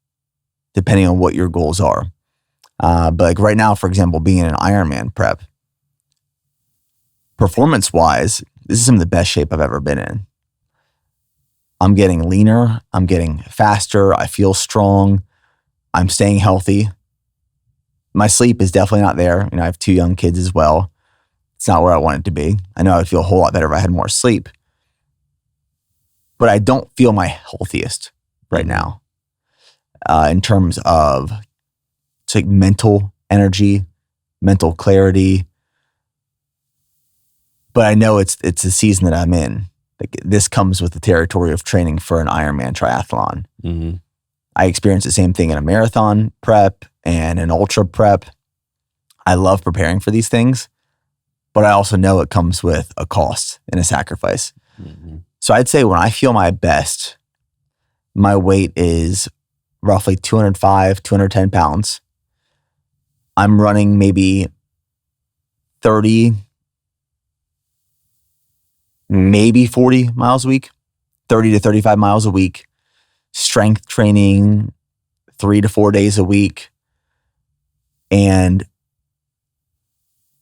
depending on what your goals are. But like right now, for example, being in an Ironman prep, performance-wise, this is some of the best shape I've ever been in. I'm getting leaner. I'm getting faster. I feel strong. I'm staying healthy. My sleep is definitely not there. I have 2 young kids as well. It's not where I want it to be. I know I would feel a whole lot better if I had more sleep. But I don't feel my healthiest right now in terms of like mental energy, mental clarity. But I know it's the season that I'm in. Like this comes with the territory of training for an Ironman triathlon. I experienced the same thing in a marathon prep and an ultra prep. I love preparing for these things, but I also know it comes with a cost and a sacrifice. So I'd say when I feel my best, my weight is roughly 205, 210 pounds. I'm running maybe 30, maybe 40 miles a week, 30 to 35 miles a week, strength training 3 to 4 days a week, and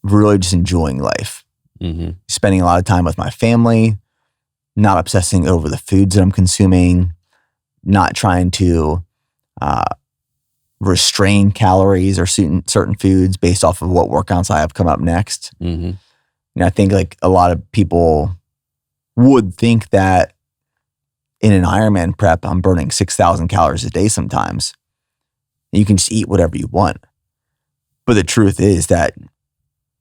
really just enjoying life. Spending a lot of time with my family, not obsessing over the foods that I'm consuming, not trying to restrain calories or certain foods based off of what workouts I have come up next. And I think like a lot of people would think that in an Ironman prep, I'm burning 6,000 calories a day sometimes. You can just eat whatever you want. But the truth is that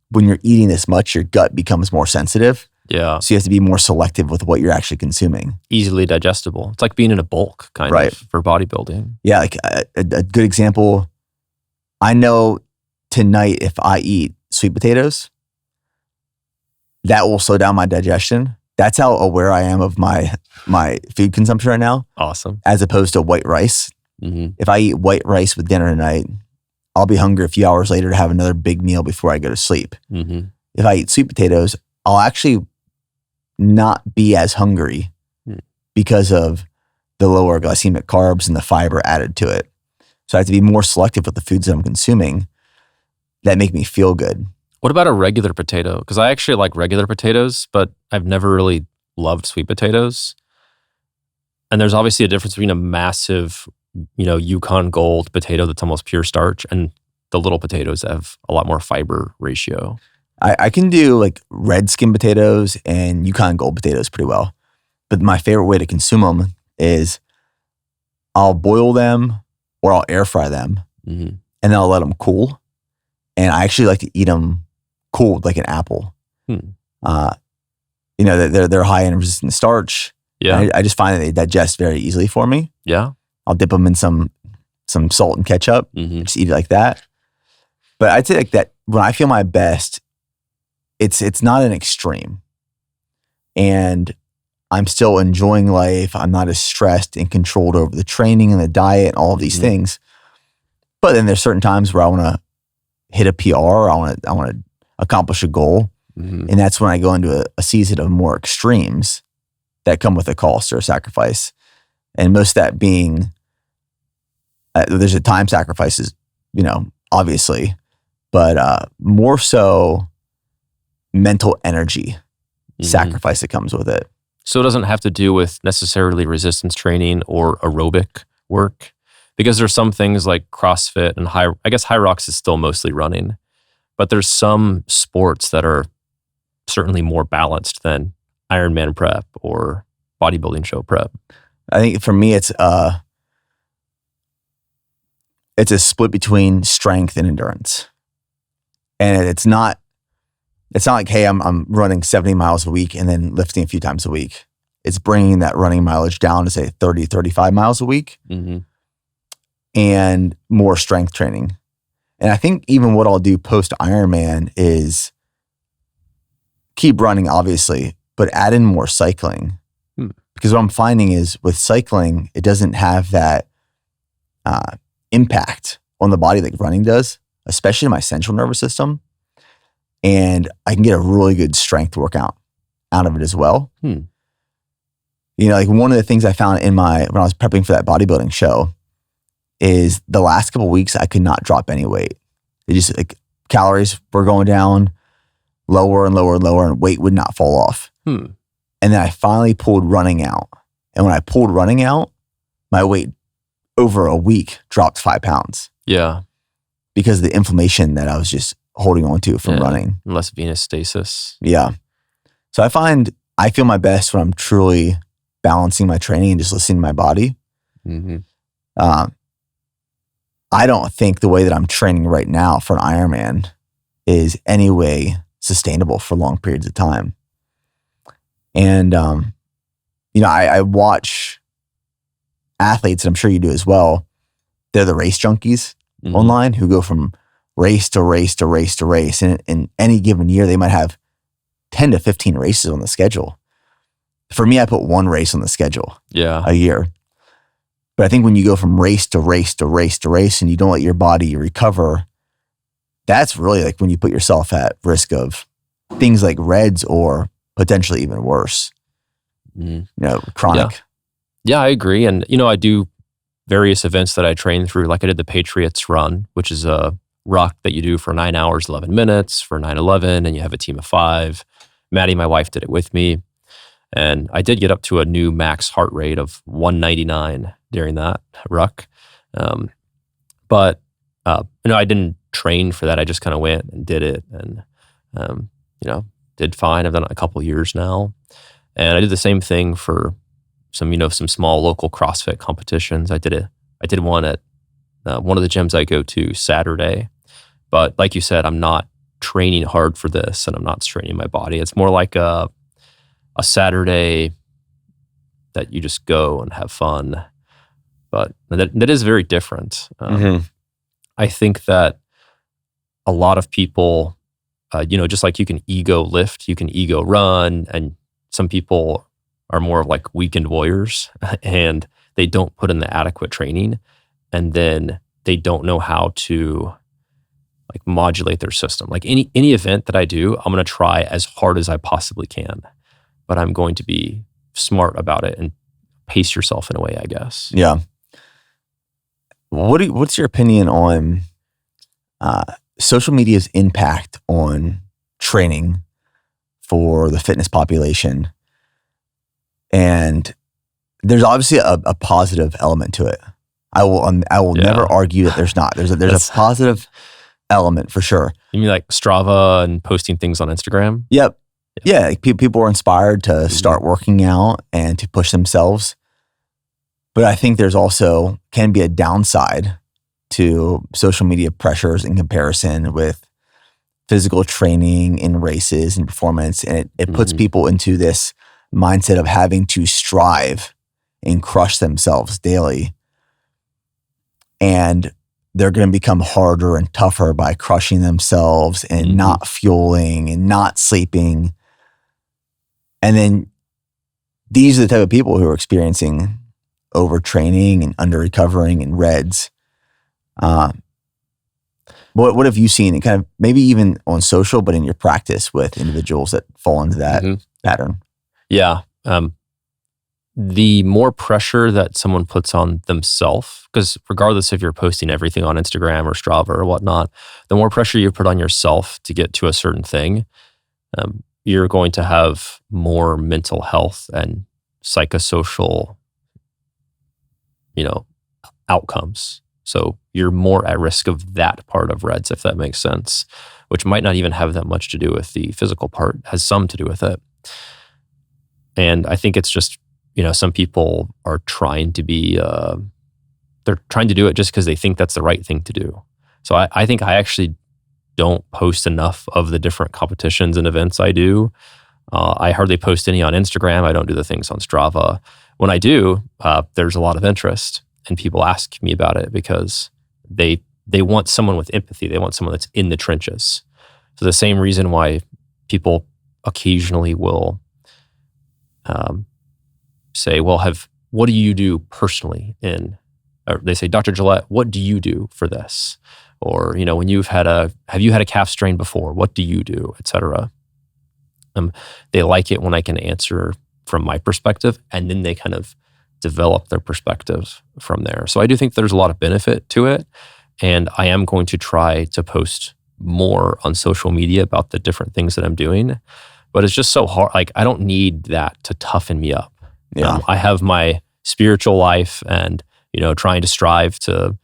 when you're eating this much, your gut becomes more sensitive. Yeah. So you have to be more selective with what you're actually consuming. Easily digestible. It's like being in a bulk kind of for bodybuilding. Yeah, like a good example, I know tonight if I eat sweet potatoes, that will slow down my digestion. That's how aware I am of my food consumption right now. Awesome. As opposed to white rice. If I eat white rice with dinner tonight, I'll be hungry a few hours later to have another big meal before I go to sleep. If I eat sweet potatoes, I'll actually not be as hungry because of the lower glycemic carbs and the fiber added to it. So I have to be more selective with the foods that I'm consuming that make me feel good. What about a regular potato? Because I actually like regular potatoes, but I've never really loved sweet potatoes. And there's obviously a difference between a massive, Yukon Gold potato that's almost pure starch and the little potatoes that have a lot more fiber ratio. I can do like red skin potatoes and Yukon Gold potatoes pretty well. But my favorite way to consume them is I'll boil them or I'll air fry them and then I'll let them cool. And I actually like to eat them cooled like an apple. They're high in resistant starch. Yeah. I just find that they digest very easily for me. Yeah. I'll dip them in some salt and ketchup. Just eat it like that. But I'd say like that when I feel my best, it's not an extreme. And I'm still enjoying life. I'm not as stressed and controlled over the training and the diet and all of these things. But then there's certain times where I want to hit a PR, I want to accomplish a goal. And that's when I go into a season of more extremes that come with a cost or a sacrifice. And most of that being, there's a time sacrifices, obviously, but more so mental energy sacrifice that comes with it. So it doesn't have to do with necessarily resistance training or aerobic work, because there's some things like CrossFit and high rocks is still mostly running, but there's some sports that are certainly more balanced than Ironman prep or bodybuilding show prep. I think for me, it's a split between strength and endurance, and it's not like, hey, I'm running 70 miles a week and then lifting a few times a week. It's bringing that running mileage down to say 30, 35 miles a week and more strength training. And I think even what I'll do post Ironman is keep running, obviously, but add in more cycling. Because what I'm finding is with cycling, it doesn't have that impact on the body like running does, especially in my central nervous system. And I can get a really good strength workout out of it as well. Like one of the things I found when I was prepping for that bodybuilding show is the last couple of weeks I could not drop any weight. It just like calories were going down lower and lower and lower, and weight would not fall off. And then I finally pulled running out. And when I pulled running out, my weight over a week dropped 5 pounds. Yeah. Because of the inflammation that I was just holding on to from running. Less venous stasis. Yeah. So I find I feel my best when I'm truly balancing my training and just listening to my body. I don't think the way that I'm training right now for an Ironman is any way sustainable for long periods of time. And, I watch athletes, and I'm sure you do as well. They're the race junkies online who go from race to race to race to race. And in any given year, they might have 10 to 15 races on the schedule. For me, I put one race on the schedule a year. But I think when you go from race to race to race to race and you don't let your body recover, that's really like when you put yourself at risk of things like REDS or potentially even worse, chronic. Yeah, I agree. And, I do various events that I train through. Like I did the Patriots Run, which is a ruck that you do for 9 hours, 11 minutes for 9/11, and you have a team of 5. Maddie, my wife, did it with me. And I did get up to a new max heart rate of 199 during that ruck. But I didn't train for that. I just kind of went and did it and, did fine. I've done it a couple years now. And I did the same thing for some small local CrossFit competitions. I did one at one of the gyms I go to Saturday. But like you said, I'm not training hard for this and I'm not straining my body. It's more like a Saturday that you just go and have fun. But that is very different. I think that a lot of people, just like you can ego lift, you can ego run, and some people are more of like weekend warriors and they don't put in the adequate training. and then they don't know how to like modulate their system. Like any event that I do, I'm going to try as hard as I possibly can, but I'm going to be smart about it and pace yourself in a way, I guess. Yeah. What's your opinion on social media's impact on training for the fitness population? And there's obviously a positive element to it. I will never argue that there's not. There's a positive element for sure. You mean like Strava and posting things on Instagram? Yep. Yeah, like people are inspired to start working out and to push themselves. But I think there's also can be a downside to social media pressures in comparison with physical training in races and performance. And it puts people into this mindset of having to strive and crush themselves daily. And they're going to become harder and tougher by crushing themselves and not fueling and not sleeping. And then these are the type of people who are experiencing overtraining and under recovering and REDs. What have you seen, and kind of maybe even on social, but in your practice with individuals that fall into that pattern? Yeah. The more pressure that someone puts on themselves, because regardless if you're posting everything on Instagram or Strava or whatnot, the more pressure you put on yourself to get to a certain thing, you're going to have more mental health and psychosocial, outcomes. So you're more at risk of that part of REDS, if that makes sense, which might not even have that much to do with the physical part, has some to do with it. And I think it's just, some people are trying to be, they're trying to do it just because they think that's the right thing to do. So I think I actually don't post enough of the different competitions and events I do. I hardly post any on Instagram. I don't do the things on Strava. When I do, there's a lot of interest, and people ask me about it because they want someone with empathy. They want someone that's in the trenches. So the same reason why people occasionally will say, well, what do you do personally or they say, Dr. Gillett, what do you do for this? Or, when have you had a calf strain before? What do you do, et cetera? They like it when I can answer from my perspective, and then they kind of develop their perspective from there. So I do think there's a lot of benefit to it. And I am going to try to post more on social media about the different things that I'm doing. But it's just so hard. Like, I don't need that to toughen me up. Yeah. I have my spiritual life and, trying to strive to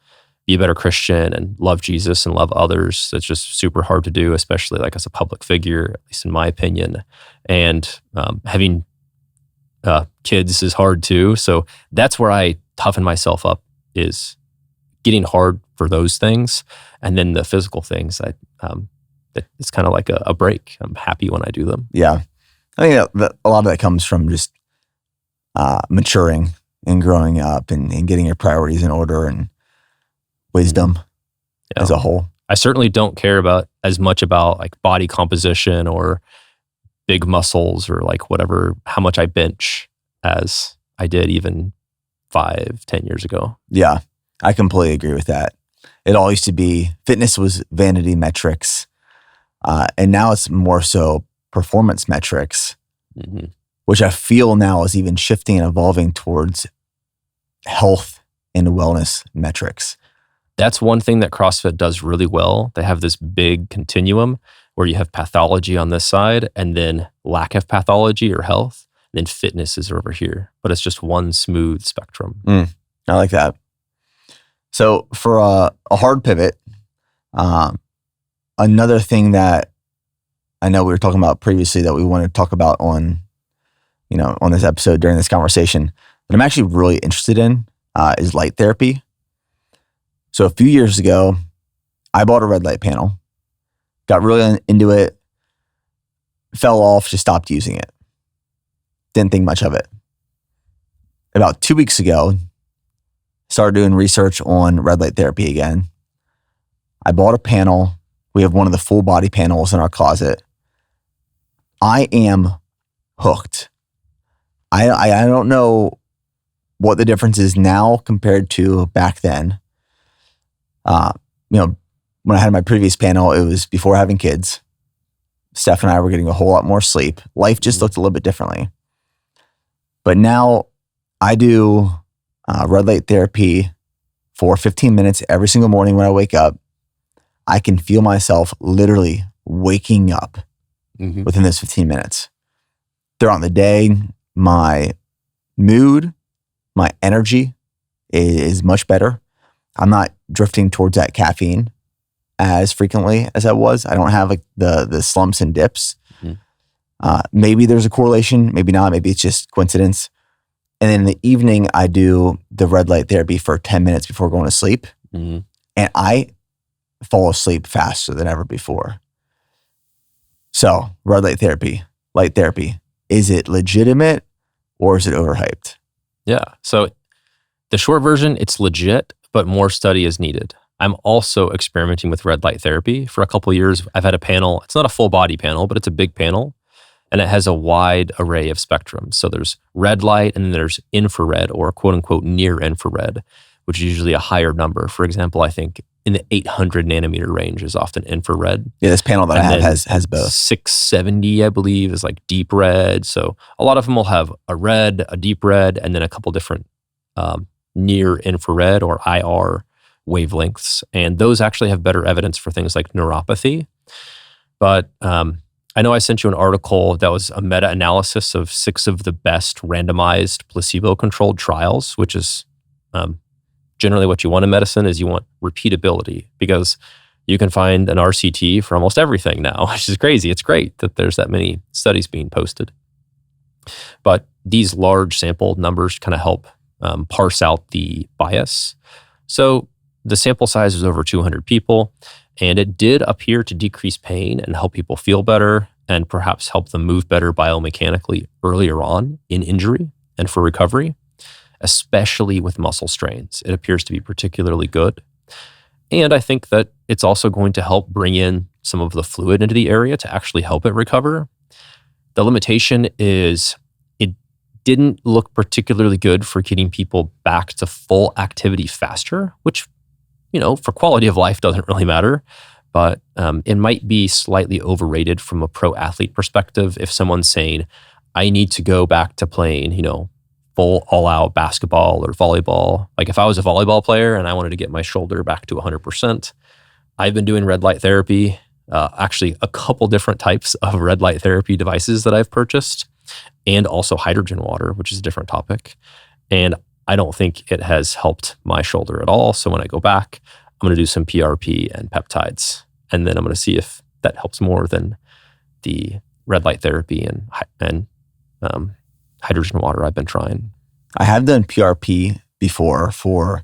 be a better Christian and love Jesus and love others. It's just super hard to do, especially like as a public figure, at least in my opinion. And having kids is hard too. So that's where I toughen myself up, is getting hard for those things. And then the physical things, it's kind of like a break. I'm happy when I do them. Yeah. I think that a lot of that comes from just maturing and growing up and getting your priorities in order and wisdom as a whole. I certainly don't care as much about like body composition or big muscles or like whatever, how much I bench as I did even 5-10 years ago. Yeah, I completely agree with that. It all used to be, fitness was vanity metrics. And now it's more so performance metrics, which I feel now is even shifting and evolving towards health and wellness metrics. That's one thing that CrossFit does really well. They have this big continuum where you have pathology on this side and then lack of pathology or health, and then fitness is over here. But it's just one smooth spectrum. I like that. So for a hard pivot, another thing that I know we were talking about previously that we want to talk about on this episode during this conversation that I'm actually really interested in is light therapy. So a few years ago, I bought a red light panel, got really into it, fell off, just stopped using it. Didn't think much of it. About 2 weeks ago, started doing research on red light therapy again. I bought a panel. We have one of the full body panels in our closet. I am hooked. I don't know what the difference is now compared to back then, Uh, you know, when I had my previous panel, it was before having kids. Steph and I were getting a whole lot more sleep. Life just looked a little bit differently. But now I do red light therapy for 15 minutes every single morning when I wake up. I can feel myself literally waking up within those 15 minutes. Throughout the day, my mood, my energy is much better. I'm not drifting towards that caffeine as frequently as I was. I don't have like the slumps and dips. Maybe there's a correlation, maybe not. Maybe it's just coincidence. And then in the evening, I do the red light therapy for 10 minutes before going to sleep. And I fall asleep faster than ever before. So red light therapy, is it legitimate or is it overhyped? Yeah. So the short version, it's legit, but more study is needed. I'm also experimenting with red light therapy for a couple of years. I've had a panel. It's not a full body panel, but it's a big panel. And it has a wide array of spectrums. So there's red light and then there's infrared or quote unquote near infrared, which is usually a higher number. For example, I think in the 800 nanometer range is often infrared. Yeah, this panel that I have has both. 670, I believe, is like deep red. So a lot of them will have a red, a deep red, and then a couple different near infrared or IR wavelengths. And those actually have better evidence for things like neuropathy. But I know I sent you an article that was a meta-analysis of 6 of the best randomized placebo-controlled trials, which is generally what you want in medicine is you want repeatability because you can find an RCT for almost everything now, which is crazy. It's great that there's that many studies being posted. But these large sample numbers kind of help parse out the bias. So the sample size was over 200 people. And it did appear to decrease pain and help people feel better and perhaps help them move better biomechanically earlier on in injury and for recovery, especially with muscle strains. It appears to be particularly good. And I think that it's also going to help bring in some of the fluid into the area to actually help it recover. The limitation is it didn't look particularly good for getting people back to full activity faster, which for quality of life doesn't really matter, but it might be slightly overrated from a pro athlete perspective. If someone's saying, I need to go back to playing, full all out basketball or volleyball. Like if I was a volleyball player and I wanted to get my shoulder back to 100%, I've been doing red light therapy, actually a couple different types of red light therapy devices that I've purchased, and also hydrogen water, which is a different topic. And I don't think it has helped my shoulder at all. So when I go back, I'm going to do some PRP and peptides. And then I'm going to see if that helps more than the red light therapy and hydrogen water I've been trying. I have done PRP before for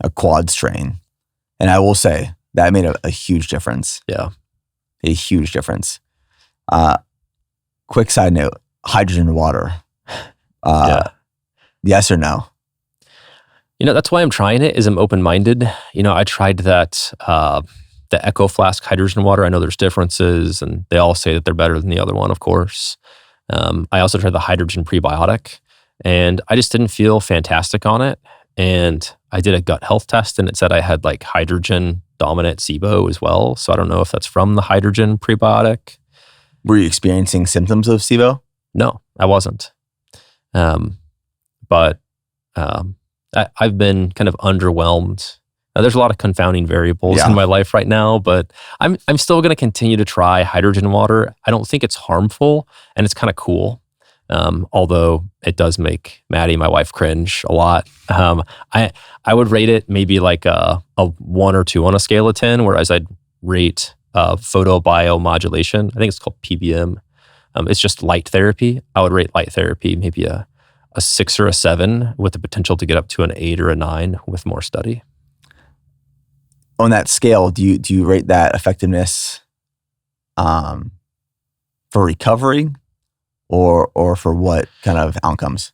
a quad strain. And I will say that made a huge difference. Yeah. A huge difference. Quick side note, hydrogen water. Yes or no? That's why I'm trying it is I'm open-minded. I tried that, the Echo Flask hydrogen water. I know there's differences and they all say that they're better than the other one, of course. I also tried the hydrogen prebiotic and I just didn't feel fantastic on it. And I did a gut health test and it said I had like hydrogen dominant SIBO as well. So I don't know if that's from the hydrogen prebiotic. Were you experiencing symptoms of SIBO? No, I wasn't. But I've been kind of underwhelmed. There's a lot of confounding variables in my life right now, but I'm still going to continue to try hydrogen water. I don't think it's harmful, and it's kind of cool. Although it does make Maddie, my wife, cringe a lot. I would rate it maybe like a 1 or 2 on a scale of 10, whereas I'd rate photobiomodulation. I think it's called PBM. It's just light therapy. I would rate light therapy maybe a 6 or a 7 with the potential to get up to an 8 or a 9 with more study. On that scale, do you rate that effectiveness for recovery or for what kind of outcomes?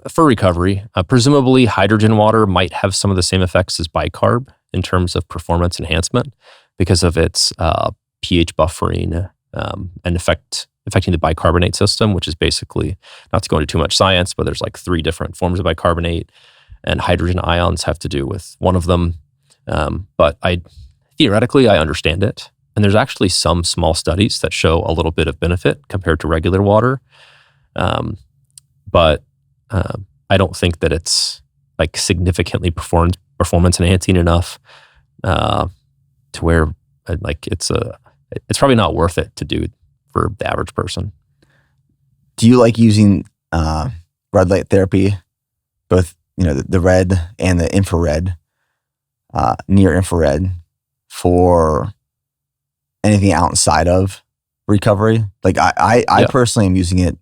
For recovery, presumably hydrogen water might have some of the same effects as bicarb in terms of performance enhancement because of its pH buffering and affecting the bicarbonate system, which is basically, not to go into too much science, but there's like 3 different forms of bicarbonate and hydrogen ions have to do with one of them. But theoretically, I understand it. And there's actually some small studies that show a little bit of benefit compared to regular water. But I don't think that it's like significantly performance enhancing enough to where like it's probably not worth it to do for the average person. Do you like using red light therapy, both the red and the infrared, near infrared, for anything outside of recovery? Like I personally am using it,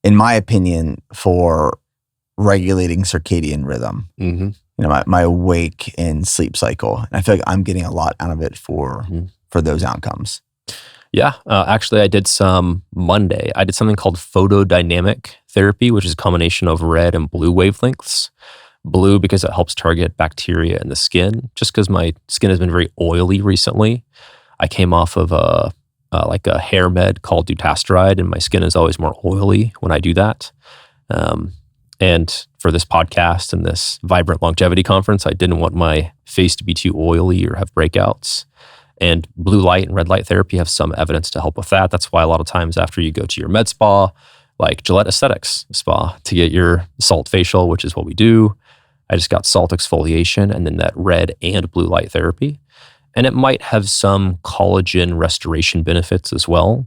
in my opinion, for regulating circadian rhythm. Mm-hmm. My wake and sleep cycle. And I feel like I'm getting a lot out of it for those outcomes. Yeah. Actually, I did some Monday. I did something called photodynamic therapy, which is a combination of red and blue wavelengths. Blue because it helps target bacteria in the skin. Just because my skin has been very oily recently, I came off of a hair med called dutasteride, and my skin is always more oily when I do that. And for this podcast and this Vibrant Longevity Conference, I didn't want my face to be too oily or have breakouts. And blue light and red light therapy have some evidence to help with that. That's why a lot of times after you go to your med spa, like Gillett Aesthetics spa, to get your salt facial, which is what we do, I just got salt exfoliation and then that red and blue light therapy. And it might have some collagen restoration benefits as well.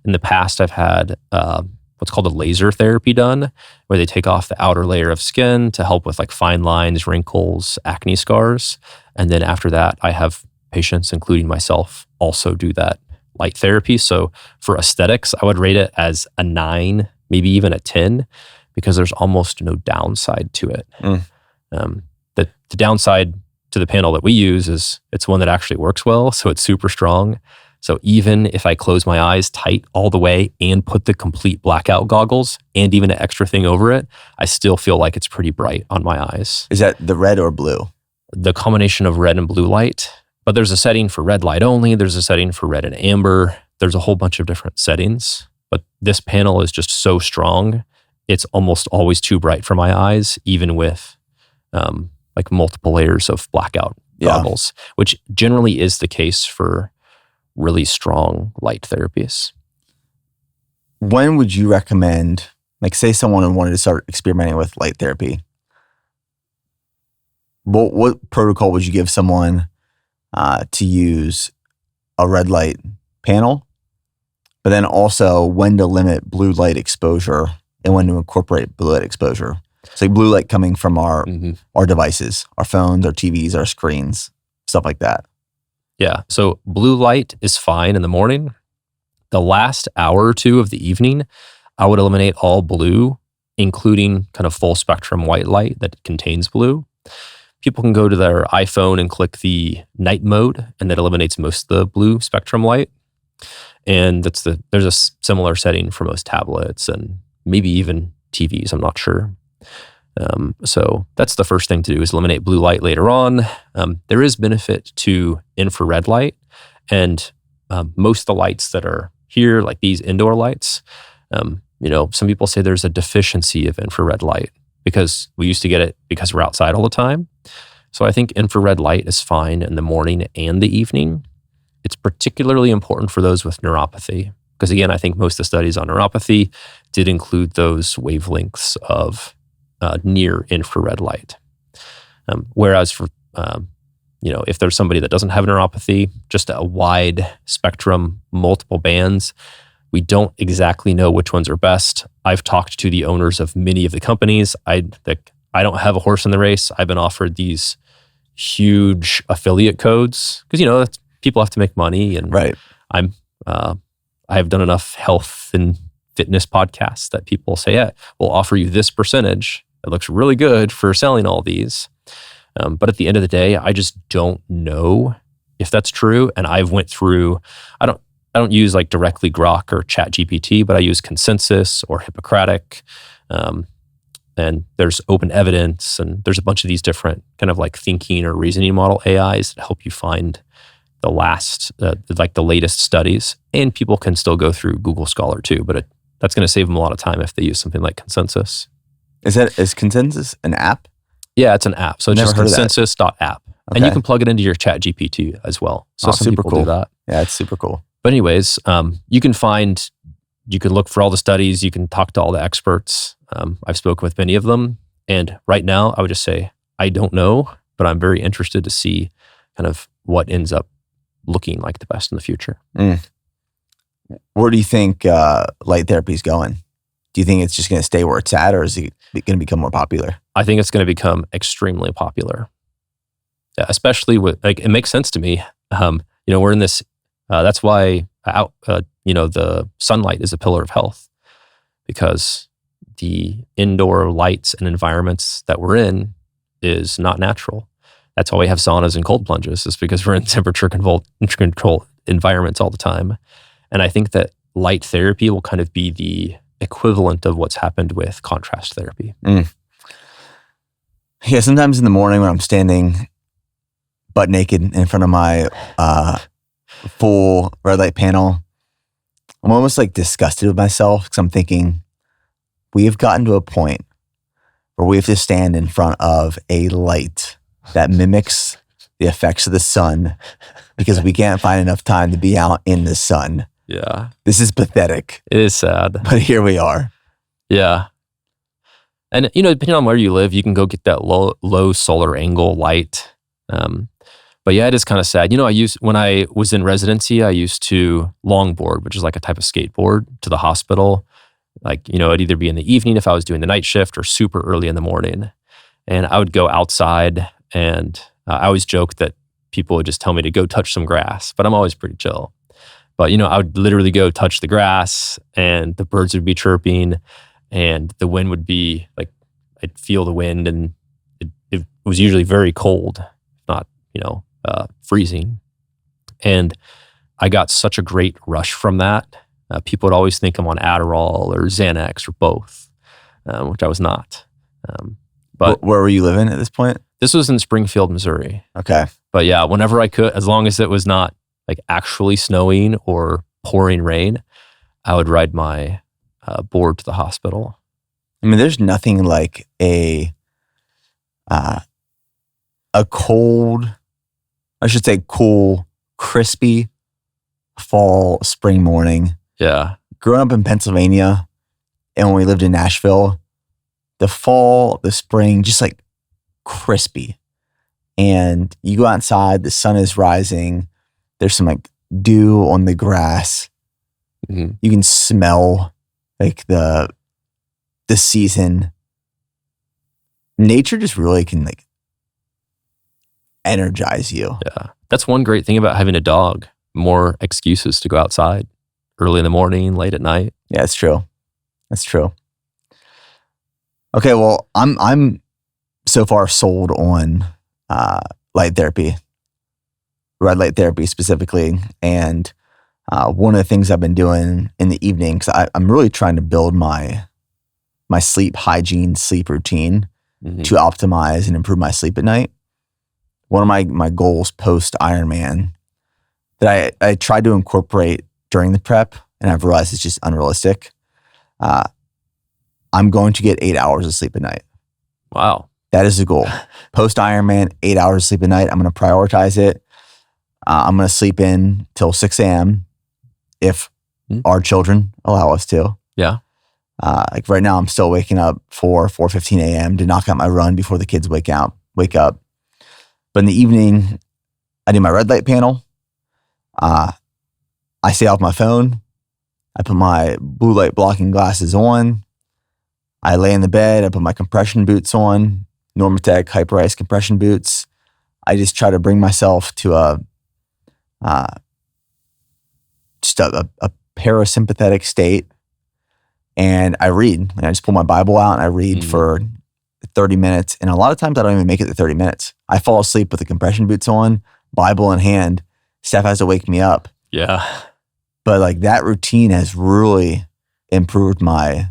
In the past, I've had what's called a laser therapy done, where they take off the outer layer of skin to help with like fine lines, wrinkles, acne scars. And then after that, I have patients, including myself, also do that light therapy. So for aesthetics, I would rate it as a 9, maybe even a 10, because there's almost no downside to it. The downside to the panel that we use is it's one that actually works well. So it's super strong. So even if I close my eyes tight all the way and put the complete blackout goggles and even an extra thing over it, I still feel like it's pretty bright on my eyes. Is that the red or blue? The combination of red and blue light. But there's a setting for red light only. There's a setting for red and amber. There's a whole bunch of different settings. But this panel is just so strong. It's almost always too bright for my eyes, even with like multiple layers of blackout goggles, which generally is the case for really strong light therapies. When would you recommend, like say someone wanted to start experimenting with light therapy, what protocol would you give someone to use a red light panel, but then also when to limit blue light exposure and when to incorporate blue light exposure? So blue light coming from our devices, our phones, our TVs, our screens, stuff like that. Yeah. So blue light is fine in the morning. The last hour or two of the evening, I would eliminate all blue, including kind of full spectrum white light that contains blue. People can go to their iPhone and click the night mode, and that eliminates most of the blue spectrum light. And there's a similar setting for most tablets and maybe even TVs. I'm not sure. So that's the first thing to do, is eliminate blue light later on. There is benefit to infrared light, and most of the lights that are here, like these indoor lights, some people say there's a deficiency of infrared light because we used to get it because we're outside all the time. So I think infrared light is fine in the morning and the evening. It's particularly important for those with neuropathy, because again, I think most of the studies on neuropathy did include those wavelengths of near infrared light. Whereas for, if there's somebody that doesn't have neuropathy, just a wide spectrum, multiple bands, we don't exactly know which ones are best. I've talked to the owners of many of the companies. I don't have a horse in the race. I've been offered these huge affiliate codes because, people have to make money. And right. I have done enough health and fitness podcasts that people say, yeah, we'll offer you this percentage. It looks really good for selling all these. But at the end of the day, I just don't know if that's true. And I've went through, I don't use like directly Grok or ChatGPT, but I use Consensus or Hippocratic. And there's open evidence, and there's a bunch of these different kind of like thinking or reasoning model AIs that help you find the latest studies. And people can still go through Google Scholar too, but that's going to save them a lot of time if they use something like Consensus. Is Consensus an app? Yeah, it's an app. So it's just consensus.app. And you can plug it into your chat GPT as well. So some super people cool. do that. Yeah, it's super cool. But anyways, you can look for all the studies. You can talk to all the experts. I've spoken with many of them. And right now, I would just say, I don't know, but I'm very interested to see kind of what ends up looking like the best in the future. Where do you think light therapy is going? Do you think it's just going to stay where it's at, or is it going to become more popular? I think it's going to become extremely popular, especially with, it makes sense to me. We're in this, that's why the sunlight is a pillar of health, because the indoor lights and environments that we're in is not natural. That's why we have saunas and cold plunges, is because we're in temperature control environments all the time. And I think that light therapy will kind of be the equivalent of what's happened with contrast therapy. Yeah, sometimes in the morning when I'm standing butt naked in front of my full red light panel, I'm almost like disgusted with myself, because I'm thinking, we have gotten to a point where we have to stand in front of a light that mimics the effects of the sun, because we can't find enough time to be out in the sun. Yeah. This is pathetic. It is sad. But here we are. Yeah. And, depending on where you live, you can go get that low solar angle light. But yeah, it is kind of sad. When I was in residency, I used to longboard, which is like a type of skateboard, to the hospital. It'd either be in the evening if I was doing the night shift, or super early in the morning. And I would go outside, and I always joke that people would just tell me to go touch some grass, but I'm always pretty chill. But, I would literally go touch the grass, and the birds would be chirping, and the wind would be I'd feel the wind, and it was usually very cold, not, freezing. And I got such a great rush from that. People would always think I'm on Adderall or Xanax or both, which I was not. But where were you living at this point? This was in Springfield, Missouri. Okay. But yeah, whenever I could, as long as it was not actually snowing or pouring rain, I would ride my board to the hospital. I mean, there's nothing like a cold, cool, crispy fall, spring morning. Yeah. Growing up in Pennsylvania, and when we lived in Nashville, the fall, the spring, just crispy. And you go outside, the sun is rising. There's some dew on the grass. Mm-hmm. You can smell the season. Nature just really can energize you. Yeah. That's one great thing about having a dog. More excuses to go outside early in the morning, late at night. Yeah, it's true. That's true. Okay, well, I'm so far sold on light therapy, red light therapy specifically. And one of the things I've been doing in the evening, because I'm really trying to build my sleep hygiene, sleep routine to optimize and improve my sleep at night. One of my goals post Ironman that I tried to incorporate during the prep, and I've realized it's just unrealistic. I'm going to get 8 hours of sleep at night. Wow. That is the goal. Post Ironman, 8 hours of sleep at night. I'm going to prioritize it. I'm going to sleep in till 6 a.m. if our children allow us to. Yeah. Right now, I'm still waking up 4:15 a.m. to knock out my run before the kids wake up. But in the evening, I do my red light panel. I stay off my phone. I put my blue light blocking glasses on. I lay in the bed. I put my compression boots on, Normatec Hyperice compression boots. I just try to bring myself to a parasympathetic state. And I read. I just pull my Bible out and I read for 30 minutes. And a lot of times I don't even make it to 30 minutes. I fall asleep with the compression boots on, Bible in hand. Steph has to wake me up. Yeah. But that routine has really improved my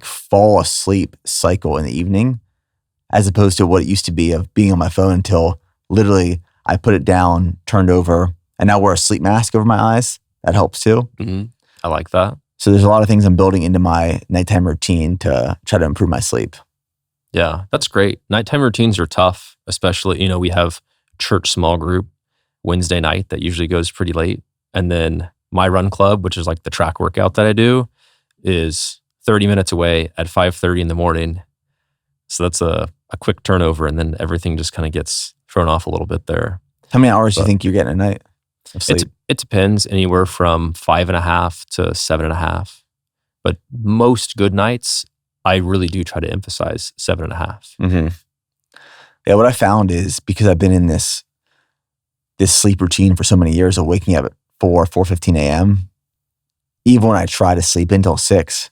fall asleep cycle in the evening, as opposed to what it used to be of being on my phone until literally I put it down, turned over, and now wear a sleep mask over my eyes. That helps too. Mm-hmm. I like that. So there's a lot of things I'm building into my nighttime routine to try to improve my sleep. Yeah, that's great. Nighttime routines are tough, especially, we have church small group Wednesday night that usually goes pretty late. And then my run club, which is like the track workout that I do, is 30 minutes away at 5:30 in the morning. So that's a quick turnover, and then everything just kind of gets thrown off a little bit there. How many hours do you think you're getting a night of sleep? It depends, anywhere from 5.5 to 7.5. But most good nights, I really do try to emphasize 7.5. Mm-hmm. Yeah, what I found is because I've been in this sleep routine for so many years of waking up at 4:15 a.m., even when I try to sleep until 6,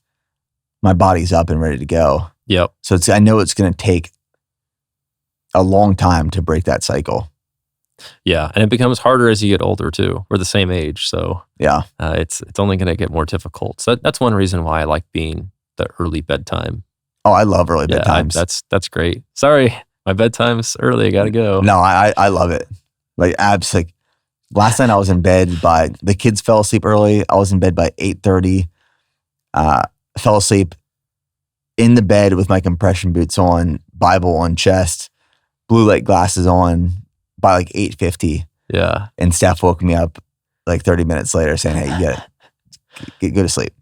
my body's up and ready to go. Yep. So I know it's going to take a long time to break that cycle. Yeah, and it becomes harder as you get older too. We're the same age, so yeah, it's only going to get more difficult. So that's one reason why I like being the early bedtime. Oh, I love early bedtimes. That's great. Sorry, my bedtime's early. I got to go. No, I love it. Like last night I was in bed the kids fell asleep early. I was in bed by 8:30. Fell asleep in the bed with my compression boots on, Bible on chest, blue light glasses on by like 8:50. Yeah. And Steph woke me up like 30 minutes later saying, hey, you gotta go to sleep.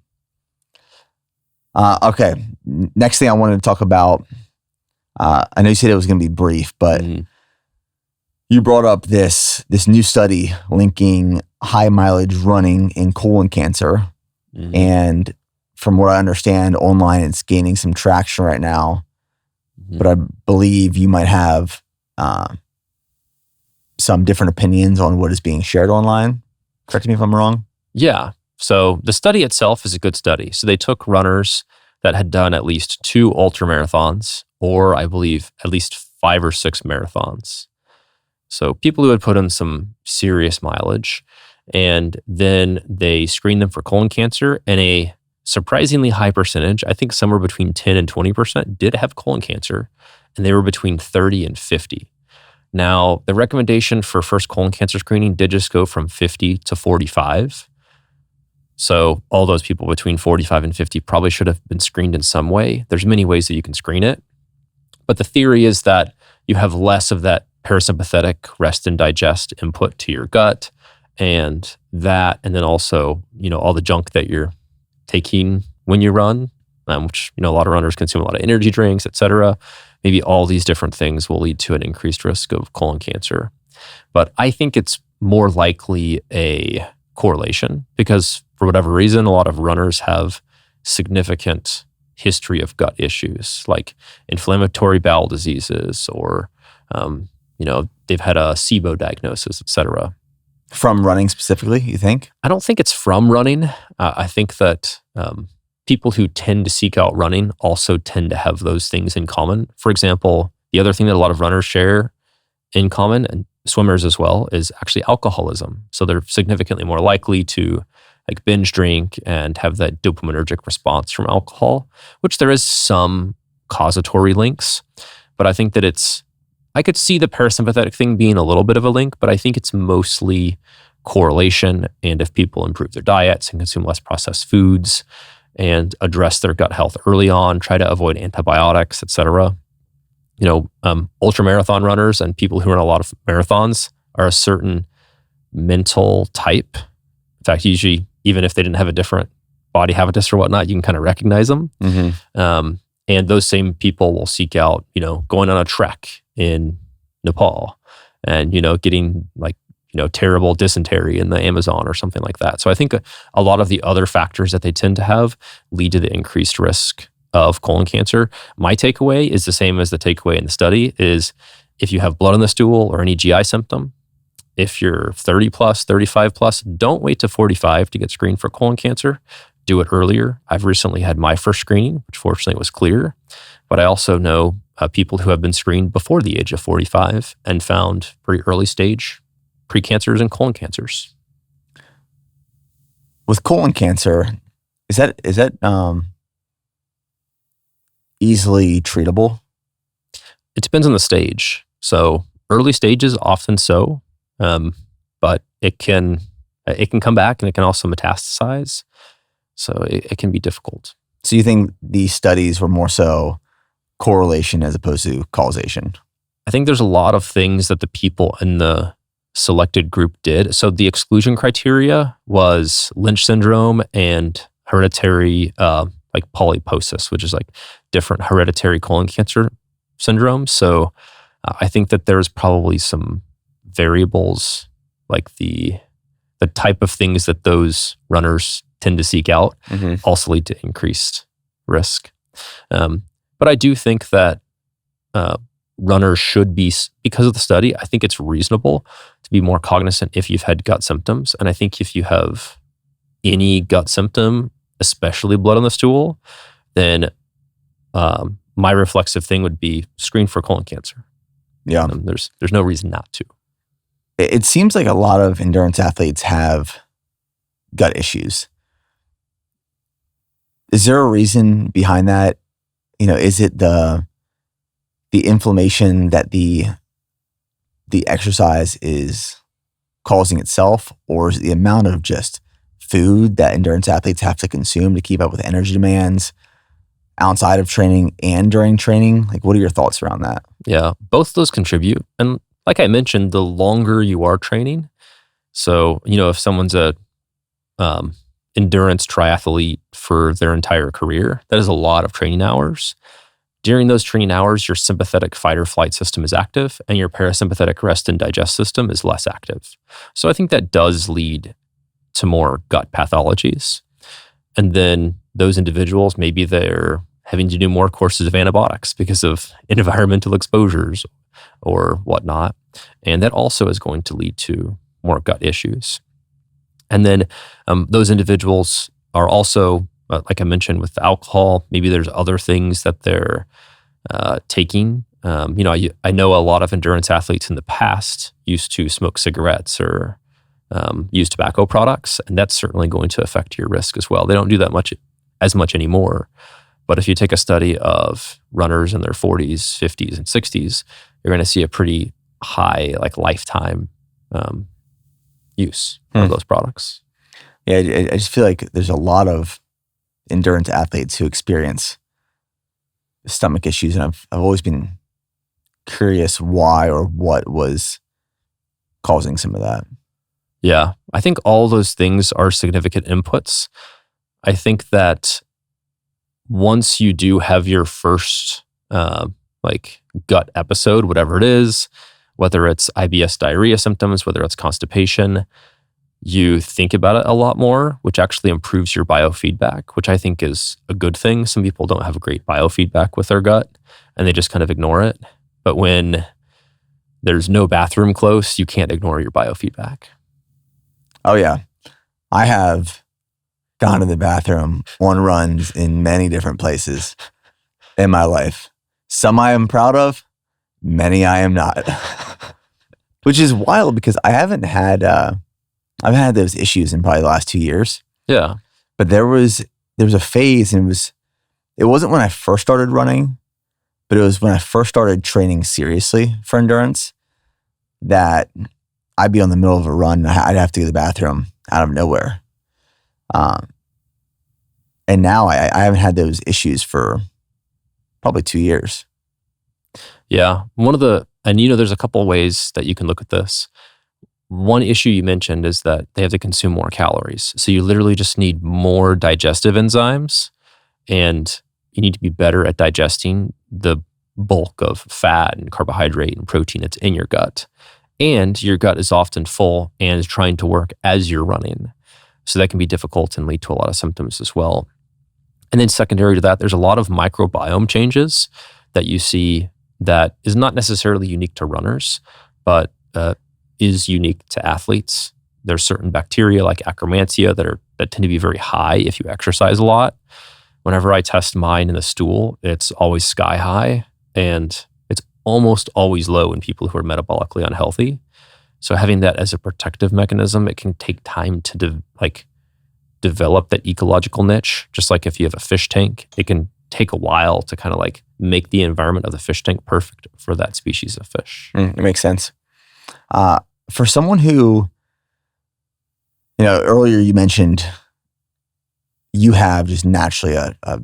Okay. Next thing I wanted to talk about, I know you said it was going to be brief, but you brought up this new study linking high mileage running in colon cancer. Mm-hmm. And from what I understand, online it's gaining some traction right now. Mm-hmm. But I believe you might have some different opinions on what is being shared online. Correct me if I'm wrong. Yeah. So the study itself is a good study. So they took runners that had done at least 2 ultramarathons, or I believe at least 5 or 6 marathons. So people who had put in some serious mileage, and then they screened them for colon cancer, and a surprisingly high percentage, I think somewhere between 10 and 20%, did have colon cancer, and they were between 30 and 50. Now, the recommendation for first colon cancer screening did just go from 50 to 45. So all those people between 45 and 50 probably should have been screened in some way. There's many ways that you can screen it. But the theory is that you have less of that parasympathetic rest and digest input to your gut, and then also, all the junk that you're taking when you run, which, a lot of runners consume a lot of energy drinks, et cetera. Maybe all these different things will lead to an increased risk of colon cancer. But I think it's more likely a correlation because for whatever reason, a lot of runners have significant history of gut issues like inflammatory bowel diseases or, they've had a SIBO diagnosis, et cetera. From running specifically, you think? I don't think it's from running. I think that people who tend to seek out running also tend to have those things in common. For example, the other thing that a lot of runners share in common, and swimmers as well, is actually alcoholism. So they're significantly more likely to binge drink and have that dopaminergic response from alcohol, which there is some causatory links. But I think that I could see the parasympathetic thing being a little bit of a link, but I think it's mostly correlation. And if people improve their diets and consume less processed foods and address their gut health early on, try to avoid antibiotics, et cetera, ultramarathon runners and people who run a lot of marathons are a certain mental type. In fact, usually, even if they didn't have a different body habitus or whatnot, you can kind of recognize them. Mm-hmm. And those same people will seek out, going on a trek in Nepal and, getting terrible dysentery in the Amazon or something like that. So I think a lot of the other factors that they tend to have lead to the increased risk of colon cancer. My takeaway is the same as the takeaway in the study is if you have blood on the stool or any GI symptom, if you're 30 plus, 35 plus, don't wait to 45 to get screened for colon cancer. Do it earlier. I've recently had my first screening, which fortunately was clear. But I also know people who have been screened before the age of 45 and found very early stage precancers and colon cancers. With colon cancer, is that easily treatable? It depends on the stage. So early stages, often so, but it can come back and it can also metastasize. So it can be difficult. So you think these studies were more so correlation as opposed to causation? I think there's a lot of things that the people in the selected group did. So the exclusion criteria was Lynch syndrome and hereditary like polyposis, which is like different hereditary colon cancer syndromes. So I think that there's probably some variables like the type of things that those runners tend to seek out also lead to increased risk. But I do think that runners should be, because of the study, I think it's reasonable to be more cognizant if you've had gut symptoms. And I think if you have any gut symptom, especially blood on the stool, then my reflexive thing would be screen for colon cancer. Yeah. There's no reason not to. It seems like a lot of endurance athletes have gut issues. Is there a reason behind that? Is it the inflammation that the exercise is causing itself, or is it the amount of just food that endurance athletes have to consume to keep up with energy demands outside of training and during training? Like, what are your thoughts around that? Yeah, both those contribute. And like I mentioned, the longer you are training, so, if someone's a endurance triathlete for their entire career, that is a lot of training hours. During those training hours, your sympathetic fight or flight system is active and your parasympathetic rest and digest system is less active. So I think that does lead to more gut pathologies. And then those individuals, maybe they're having to do more courses of antibiotics because of environmental exposures or whatnot. And that also is going to lead to more gut issues. And then those individuals are also, like I mentioned, with alcohol, maybe there's other things that they're taking. I know a lot of endurance athletes in the past used to smoke cigarettes or use tobacco products, and that's certainly going to affect your risk as well. They don't do that as much anymore. But if you take a study of runners in their 40s, 50s, and 60s, you're going to see a pretty high, like lifetime use of those products. Yeah, I just feel like there's a lot of endurance athletes who experience stomach issues, and I've always been curious why or what was causing some of that. Yeah, I think all those things are significant inputs. I think that once you do have your first gut episode, whatever it is, whether it's IBS diarrhea symptoms, whether it's constipation, you think about it a lot more, which actually improves your biofeedback, which I think is a good thing. Some people don't have great biofeedback with their gut and they just kind of ignore it. But when there's no bathroom close, you can't ignore your biofeedback. Oh yeah. I have gone to the bathroom on runs in many different places in my life. Some I am proud of, many I am not. Which is wild because I haven't had I've had those issues in probably the last 2 years. Yeah. But there was a phase, and it wasn't when I first started running, but it was when I first started training seriously for endurance, that I'd be on the middle of a run and I'd have to go to the bathroom out of nowhere. And now I haven't had those issues for probably 2 years. Yeah. There's a couple of ways that you can look at this. One issue you mentioned is that they have to consume more calories. So you literally just need more digestive enzymes, and you need to be better at digesting the bulk of fat and carbohydrate and protein that's in your gut. And your gut is often full and is trying to work as you're running. So that can be difficult and lead to a lot of symptoms as well. And then secondary to that, there's a lot of microbiome changes that you see that is not necessarily unique to runners, but is unique to athletes. There's certain bacteria like Akkermansia that tend to be very high if you exercise a lot. Whenever I test mine in the stool, it's always sky high, and it's almost always low in people who are metabolically unhealthy. So having that as a protective mechanism, it can take time to develop that ecological niche. Just like if you have a fish tank, it can take a while to kind of like make the environment of the fish tank perfect for that species of fish. It makes sense. For someone who, earlier you mentioned you have just naturally a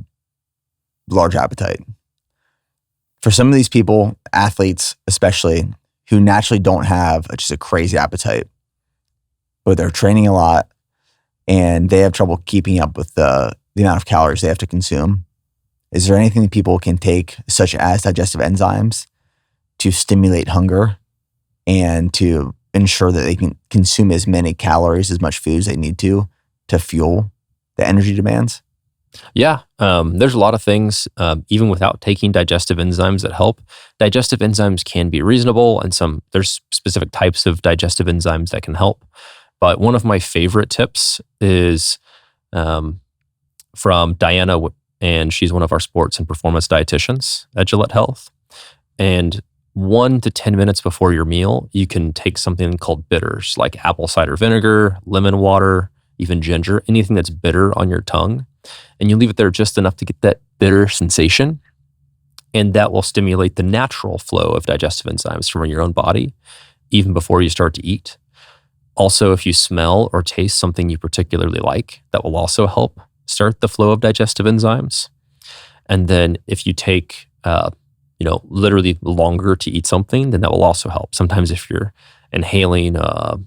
large appetite. for some of these people, athletes especially, who naturally don't have just a crazy appetite, but they're training a lot and they have trouble keeping up with the amount of calories they have to consume, is there anything that people can take, such as digestive enzymes, to stimulate hunger and to ensure that they can consume as many calories, as much food as they need to fuel the energy demands? Yeah, there's a lot of things, even without taking digestive enzymes, that help. Digestive enzymes can be reasonable, and there's specific types of digestive enzymes that can help. But one of my favorite tips is from Diana, and she's one of our sports and performance dietitians at Gillett Health. And 1 to 10 minutes before your meal, you can take something called bitters, like apple cider vinegar, lemon water, even ginger, anything that's bitter on your tongue. And you leave it there just enough to get that bitter sensation. And that will stimulate the natural flow of digestive enzymes from your own body, even before you start to eat. Also, if you smell or taste something you particularly like, that will also help start the flow of digestive enzymes. And then if you take, literally longer to eat something, then that will also help. Sometimes if you're inhaling, a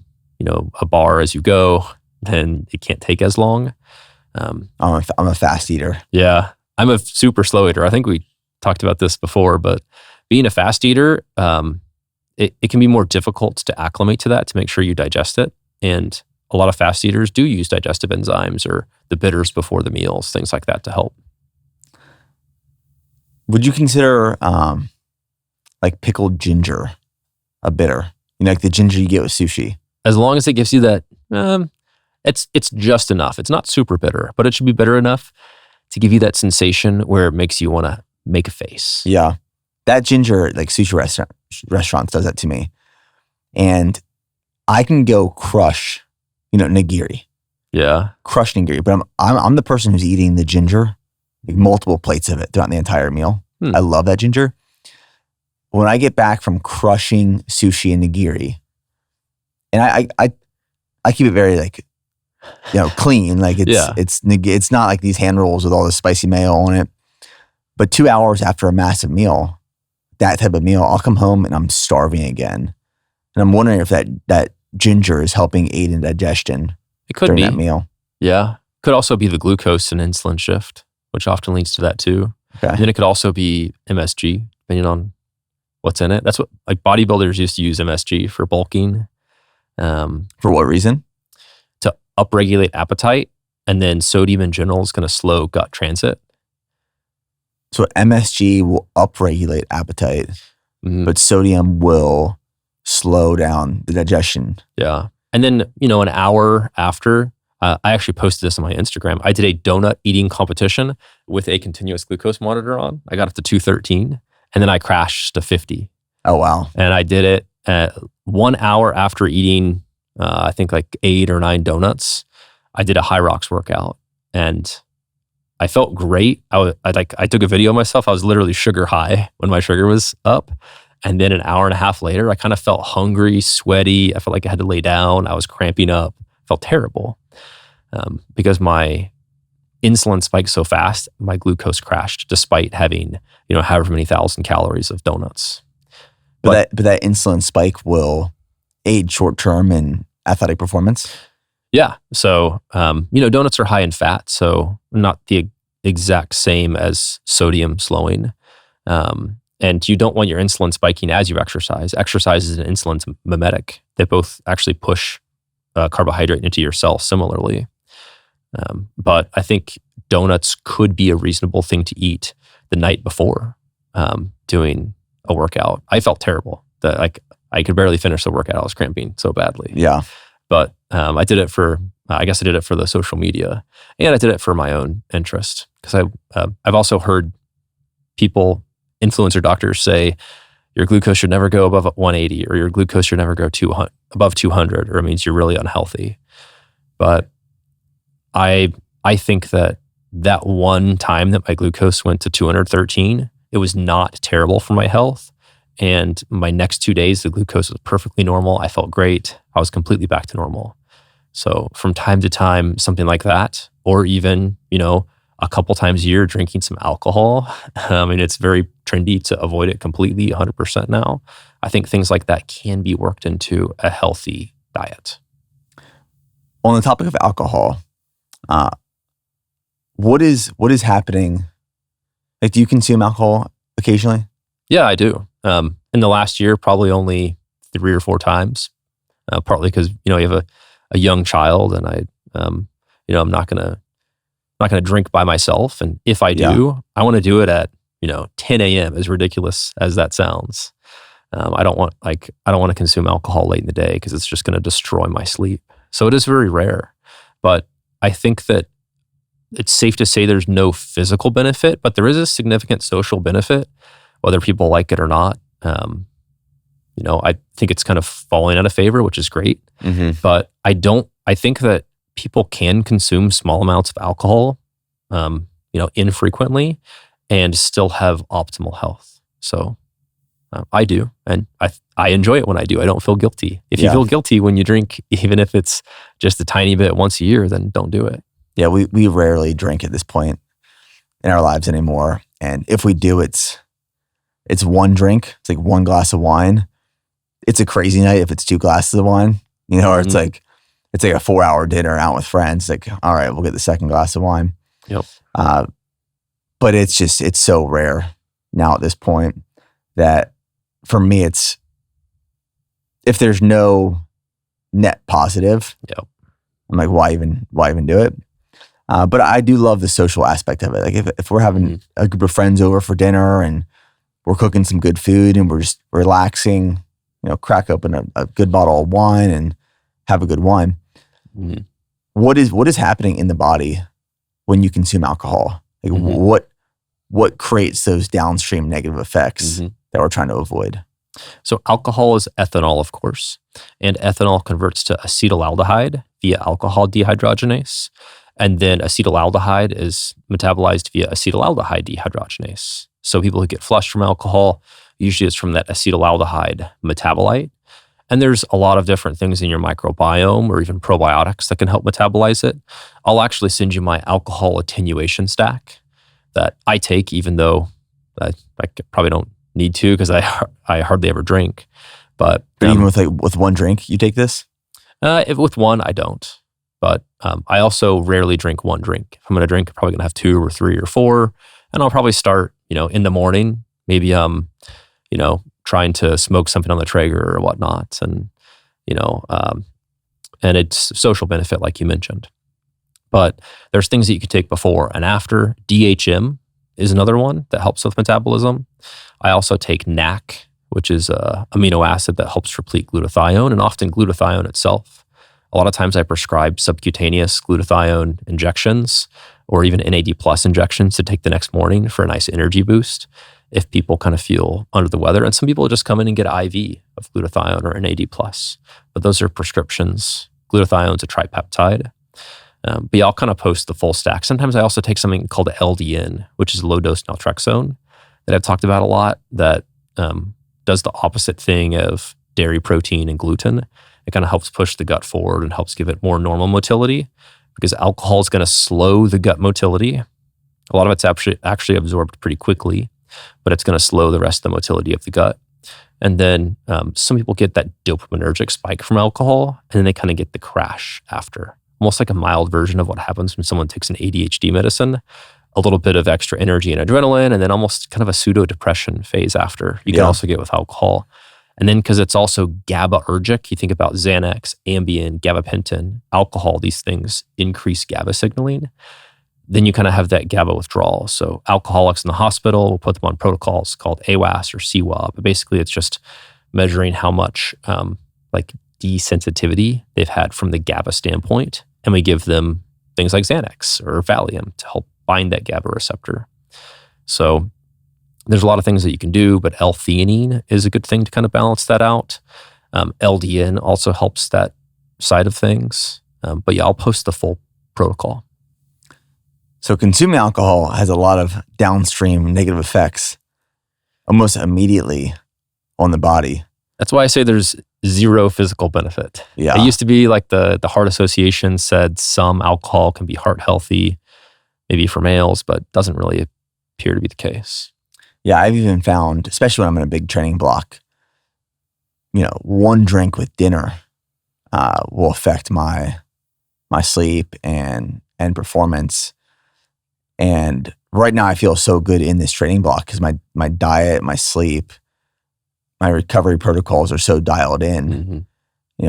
bar as you go, then it can't take as long. I'm a fast eater. Yeah, I'm a super slow eater. I think we talked about this before, but being a fast eater, it can be more difficult to acclimate to that, to make sure you digest it. And a lot of fast eaters do use digestive enzymes or the bitters before the meals, things like that to help. Would you consider like pickled ginger a bitter? Like the ginger you get with sushi? As long as it gives you that, it's just enough. It's not super bitter, but it should be bitter enough to give you that where it makes you want to make a face. Yeah. That ginger, like sushi restaurants does that to me. And I can go crush, nigiri. Yeah. Crush nigiri. But I'm the person who's eating the ginger, like multiple plates of it throughout the entire meal. I love that ginger. When I get back from crushing sushi and nigiri, and I keep it very clean. Like it's not like these hand rolls with all this spicy mayo on it. But 2 hours after a massive meal, that type of meal, I'll come home and I'm starving again. And I'm wondering if that ginger is helping aid in digestion. It could during be that meal. Yeah. Could also be the glucose and insulin shift, which often leads to that too. Okay. And then it could also be MSG, depending on what's in it. That's what bodybuilders used to use MSG for bulking. For what reason? To upregulate appetite, and then sodium in general is going to slow gut transit. So MSG will upregulate appetite, but sodium will slow down the digestion. Yeah. And then, an hour after, I actually posted this on my Instagram. I did a donut eating competition with a continuous glucose monitor on. I got up to 213, and then I crashed to 50. Oh, wow. And I did it 1 hour after eating, I think 8 or 9 donuts. I did a high rocks workout, and I felt great. I took a video of myself. I was literally sugar high when my sugar was up. And then an hour and a half later, I kind of felt hungry, sweaty. I felt like I had to lay down. I was cramping up. Felt terrible because my insulin spiked so fast. My glucose crashed despite having, however many thousand calories of donuts. But that insulin spike will aid short-term in athletic performance? Yeah. So, donuts are high in fat, so not the exact same as sodium slowing. And you don't want your insulin spiking as you exercise. Exercise is an insulin mimetic. They both actually push carbohydrate into your cell similarly. But I think donuts could be a reasonable thing to eat the night before doing a workout. I felt terrible. I could barely finish the workout. I was cramping so badly. Yeah. But I did it for the social media, and I did it for my own interest, because I've also heard people, influencer doctors, say your glucose should never go above 180, or your glucose should never go above 200, or it means you're really unhealthy. But I think that one time that my glucose went to 213, it was not terrible for my health. And my next 2 days, the glucose was perfectly normal. I felt great. I was completely back to normal. So from time to time, something like that, or even, a couple times a year drinking some alcohol. I mean, it's very trendy to avoid it completely 100% now. I think things like that can be worked into a healthy diet. On the topic of alcohol, what is happening? Like, do you consume alcohol occasionally? Yeah, I do. In the last year, probably only 3 or 4 times. Partly because you have a young child, and I'm not gonna drink by myself. And if I do, I want to do it at 10 a.m. As ridiculous as that sounds. I don't want to consume alcohol late in the day because it's just going to destroy my sleep. So it is very rare, but I think that it's safe to say there's no physical benefit, but there is a significant social benefit, whether people like it or not. I think it's kind of falling out of favor, which is great. Mm-hmm. But I think that people can consume small amounts of alcohol, infrequently, and still have optimal health. So I do, and I enjoy it when I do. I don't feel guilty. If you feel guilty when you drink, even if it's just a tiny bit once a year, then don't do it. Yeah, we rarely drink at this point in our lives anymore. And if we do, it's one drink. It's like one glass of wine. It's a crazy night if it's 2 glasses of wine, or it's like a 4-hour dinner out with friends. Like, all right, we'll get the second glass of wine. Yep. But it's so rare now at this point that for me, it's if there's no net positive, I'm like, why even do it? But I do love the social aspect of it. Like if we're having a group of friends over for dinner and we're cooking some good food and we're just relaxing, crack open a good bottle of wine and have a good wine. Mm-hmm. What is happening in the body when you consume alcohol? Like what creates those downstream negative effects that we're trying to avoid? So alcohol is ethanol, of course, and ethanol converts to acetaldehyde via alcohol dehydrogenase. And then acetaldehyde is metabolized via acetaldehyde dehydrogenase. So people who get flushed from alcohol, usually it's from that acetaldehyde metabolite. And there's a lot of different things in your microbiome or even probiotics that can help metabolize it. I'll actually send you my alcohol attenuation stack that I take, even though I probably don't need to because I hardly ever drink. But even with one drink, you take this? If with one, I don't. But I also rarely drink one drink. If I'm going to drink, I'm probably going to have 2 or 3 or 4. And I'll probably start, in the morning, maybe trying to smoke something on the Traeger or whatnot. And, and it's social benefit, like you mentioned. But there's things that you could take before and after. DHM is another one that helps with metabolism. I also take NAC, which is an amino acid that helps replete glutathione, and often glutathione itself. A lot of times I prescribe subcutaneous glutathione injections or even NAD+ injections to take the next morning for a nice energy boost if people kind of feel under the weather. And some people just come in and get IV of glutathione or NAD+. But those are prescriptions. Glutathione's a tripeptide. But yeah, I'll kind of post the full stack. Sometimes I also take something called LDN, which is low-dose naltrexone that I've talked about a lot that does the opposite thing of dairy protein and gluten. It kind of helps push the gut forward and helps give it more normal motility because alcohol is going to slow the gut motility. A lot of it's actually absorbed pretty quickly, but it's going to slow the rest of the motility of the gut. And then some people get that dopaminergic spike from alcohol, and then they kind of get the crash after. Almost like a mild version of what happens when someone takes an ADHD medicine. A little bit of extra energy and adrenaline, and then almost kind of a pseudo-depression phase after. You can also get with alcohol. And then because it's also GABAergic, you think about Xanax, Ambien, gabapentin, alcohol, these things increase GABA signaling. Then you kind of have that GABA withdrawal. So alcoholics in the hospital, we'll put them on protocols called AWAS or CWAB. But basically, it's just measuring how much desensitivity they've had from the GABA standpoint. And we give them things like Xanax or Valium to help bind that GABA receptor. So there's a lot of things that you can do, but L-theanine is a good thing to kind of balance that out. LDN also helps that side of things. But yeah, I'll post the full protocol. So consuming alcohol has a lot of downstream negative effects almost immediately on the body. That's why I say there's zero physical benefit. Yeah. It used to be like the Heart Association said some alcohol can be heart healthy. maybe for males, but doesn't really appear to be the case. Yeah, I've even found, especially when I'm in a big training block, one drink with dinner will affect my sleep and performance. And right now I feel so good in this training block because my diet, my sleep, my recovery protocols are so dialed in. Mm-hmm.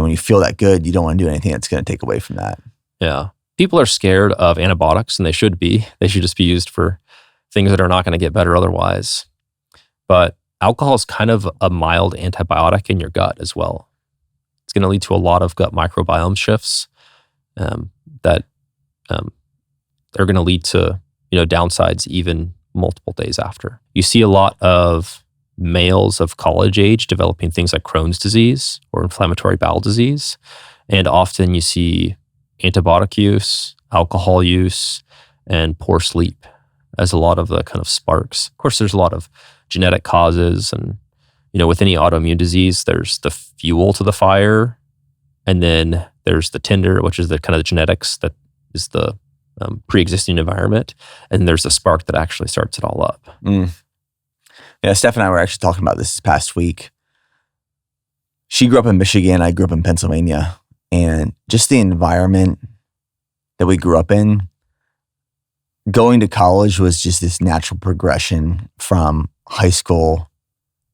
When you feel that good, you don't want to do anything that's going to take away from that. Yeah. People are scared of antibiotics, and they should be. They should just be used for things that are not going to get better otherwise. But alcohol is kind of a mild antibiotic in your gut as well. It's going to lead to a lot of gut microbiome shifts that are going to lead to downsides even multiple days after. You see a lot of males of college age developing things like Crohn's disease or inflammatory bowel disease. And often you see antibiotic use, alcohol use, and poor sleep as a lot of the kind of sparks. Of course, there's a lot of genetic causes, and with any autoimmune disease, there's the fuel to the fire, and then there's the tinder, which is the kind of the genetics that is the pre-existing environment, and there's the spark that actually starts it all up. Yeah, Steph and I were actually talking about this past week. She grew up in Michigan, I grew up in Pennsylvania, and just the environment that we grew up in, going to college was just this natural progression from high school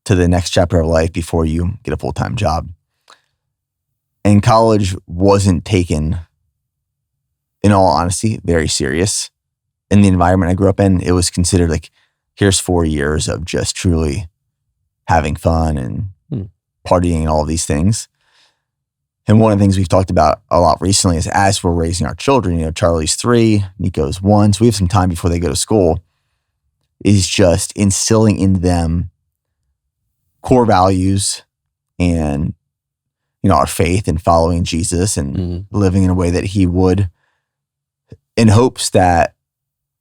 to the next chapter of life before you get a full-time job. And college wasn't taken, in all honesty, very serious. In the environment I grew up in, it was considered like, here's 4 years of just truly having fun and partying and all of these things. And one of the things we've talked about a lot recently is as we're raising our children, Charlie's 3, Nico's 1, so we have some time before they go to school, is just instilling in them core values and, our faith and following Jesus and living in a way that he would, in hopes that,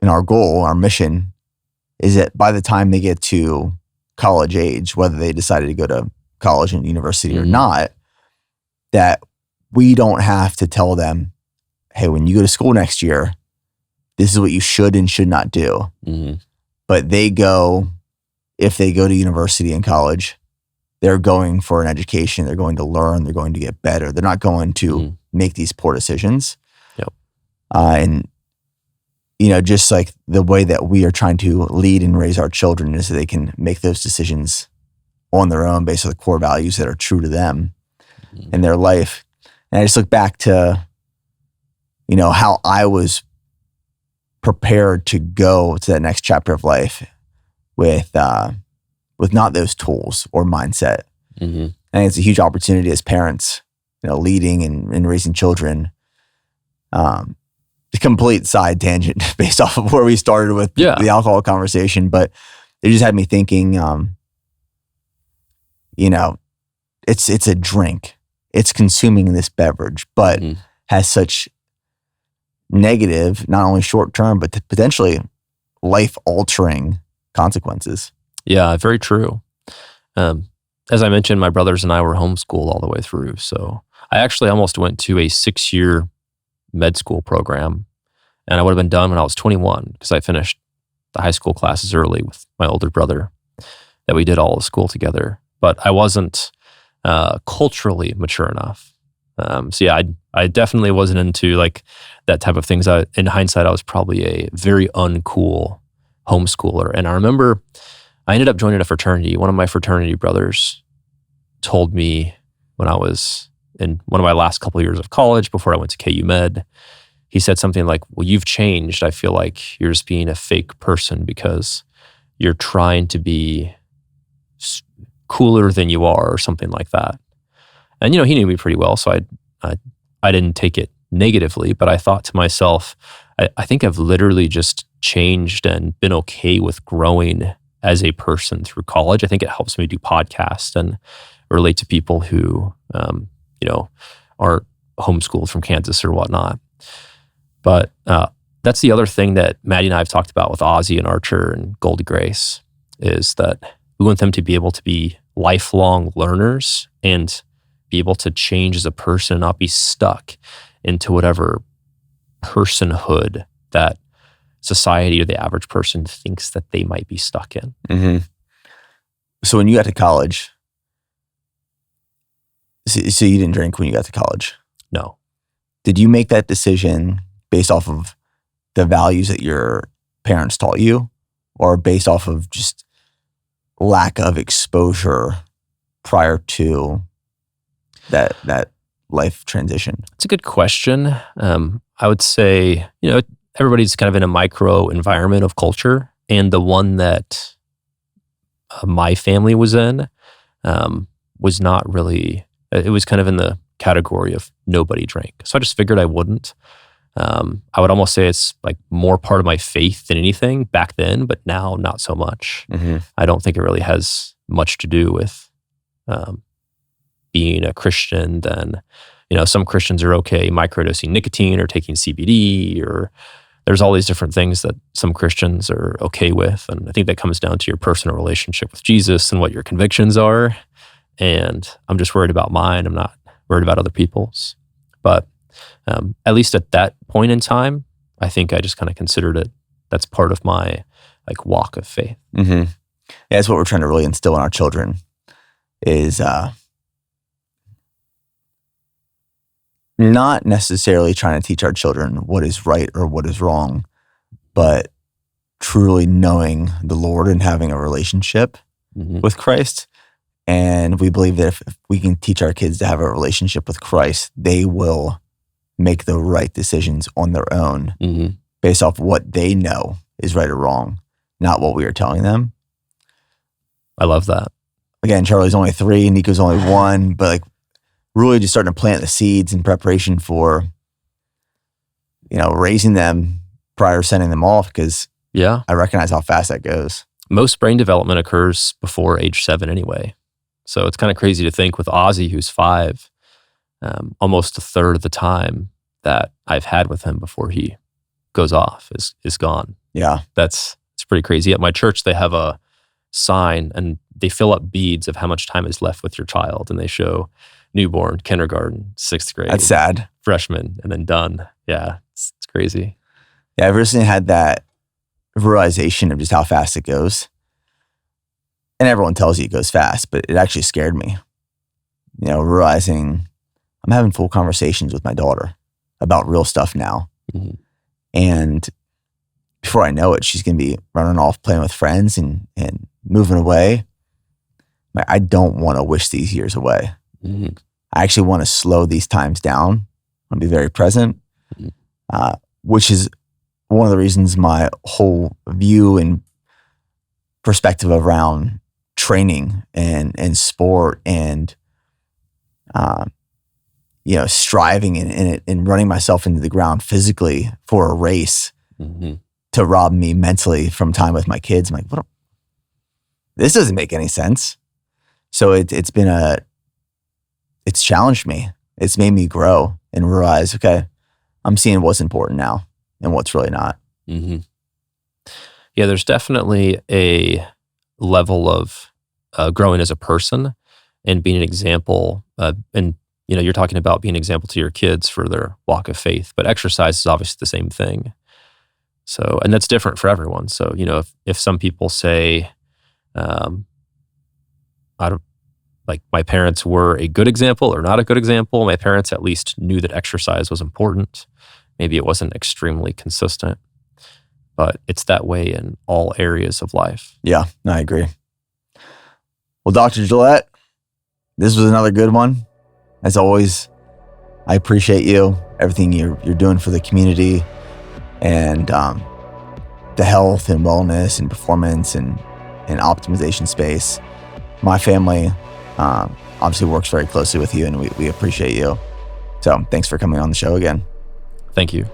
our goal, our mission, is that by the time they get to college age, whether they decided to go to college and university or not, that we don't have to tell them, hey, when you go to school next year, this is what you should and should not do. But if they go to university and college, they're going for an education, they're going to learn, they're going to get better. They're not going to make these poor decisions. Yep. And just like the way that we are trying to lead and raise our children is so they can make those decisions on their own based on the core values that are true to them in their life. And I just look back to, how I was prepared to go to that next chapter of life with not those tools or mindset. I think it's a huge opportunity as parents, leading and raising children. A complete side tangent based off of where we started with the alcohol conversation, but it just had me thinking, it's a drink. It's consuming this beverage, but has such negative, not only short-term, but potentially life-altering consequences. Yeah, very true. As I mentioned, my brothers and I were homeschooled all the way through. So I actually almost went to a 6-year med school program, and I would have been done when I was 21 because I finished the high school classes early with my older brother that we did all of school together. But I wasn't culturally mature enough. So yeah, I definitely wasn't into like that type of things. In hindsight, I was probably a very uncool homeschooler. And I remember I ended up joining a fraternity. One of my fraternity brothers told me when I was in one of my last couple of years of college before I went to KU Med, he said something like, well, you've changed. I feel like you're just being a fake person because you're trying to be cooler than you are or something like that. And, he knew me pretty well, so I didn't take it negatively, but I thought to myself, I think I've literally just changed and been okay with growing as a person through college. I think it helps me do podcasts and relate to people who, aren't homeschooled from Kansas or whatnot. But that's the other thing that Maddie and I have talked about with Ozzy and Archer and Goldie Grace is that we want them to be able to be lifelong learners and be able to change as a person and not be stuck into whatever personhood that society or the average person thinks that they might be stuck in. Mm-hmm. So when you got to college, so you didn't drink when you got to college? No. Did you make that decision based off of the values that your parents taught you, or based off of just lack of exposure prior to that life transition? It's a good question. I would say, everybody's kind of in a micro environment of culture, and the one that my family was in was not really, it was kind of in the category of nobody drank. So I just figured I wouldn't. I would almost say it's like more part of my faith than anything back then, but now not so much. Mm-hmm. I don't think it really has much to do with being a Christian than, some Christians are okay microdosing nicotine or taking CBD, or there's all these different things that some Christians are okay with. And I think that comes down to your personal relationship with Jesus and what your convictions are. And I'm just worried about mine. I'm not worried about other people's. But at least at that point in time, I think I just kind of considered it. That's part of my walk of faith. Mm-hmm. Yeah, that's what we're trying to really instill in our children is not necessarily trying to teach our children what is right or what is wrong, but truly knowing the Lord and having a relationship with Christ. And we believe that if we can teach our kids to have a relationship with Christ, they will make the right decisions on their own based off what they know is right or wrong, not what we are telling them. I love that. Again, Charlie's only 3, Nico's only 1, but really just starting to plant the seeds in preparation for, raising them prior to sending them off, because I recognize how fast that goes. Most brain development occurs before age 7 anyway. So it's kind of crazy to think with Ozzy, who's 5, almost a third of the time that I've had with him before he goes off is gone. Yeah. It's pretty crazy. At my church, they have a sign and they fill up beads of how much time is left with your child. And they show newborn, kindergarten, 6th grade. That's sad. Freshman, and then done. Yeah, it's crazy. Yeah, I've recently had that realization of just how fast it goes. And everyone tells you it goes fast, but it actually scared me. Realizing I'm having full conversations with my daughter about real stuff now. Mm-hmm. And before I know it, she's going to be running off playing with friends and moving away. I don't want to wish these years away. Mm-hmm. I actually want to slow these times down. I want to be very present, which is one of the reasons my whole view and perspective around training and sport and striving and running myself into the ground physically for a race to rob me mentally from time with my kids. I'm like, what? This doesn't make any sense. So it's challenged me. It's made me grow and realize, okay, I'm seeing what's important now and what's really not. Mm-hmm. Yeah, there's definitely a level of growing as a person and being an example. And you're talking about being an example to your kids for their walk of faith, but exercise is obviously the same thing. So, and that's different for everyone. So, if some people say, my parents were a good example or not a good example, my parents at least knew that exercise was important. Maybe it wasn't extremely consistent, but it's that way in all areas of life. Yeah, no, I agree. Well, Dr. Gillett, this was another good one. As always, I appreciate you, everything you're doing for the community and the health and wellness and performance and optimization space. My family obviously works very closely with you, and we appreciate you. So thanks for coming on the show again. Thank you.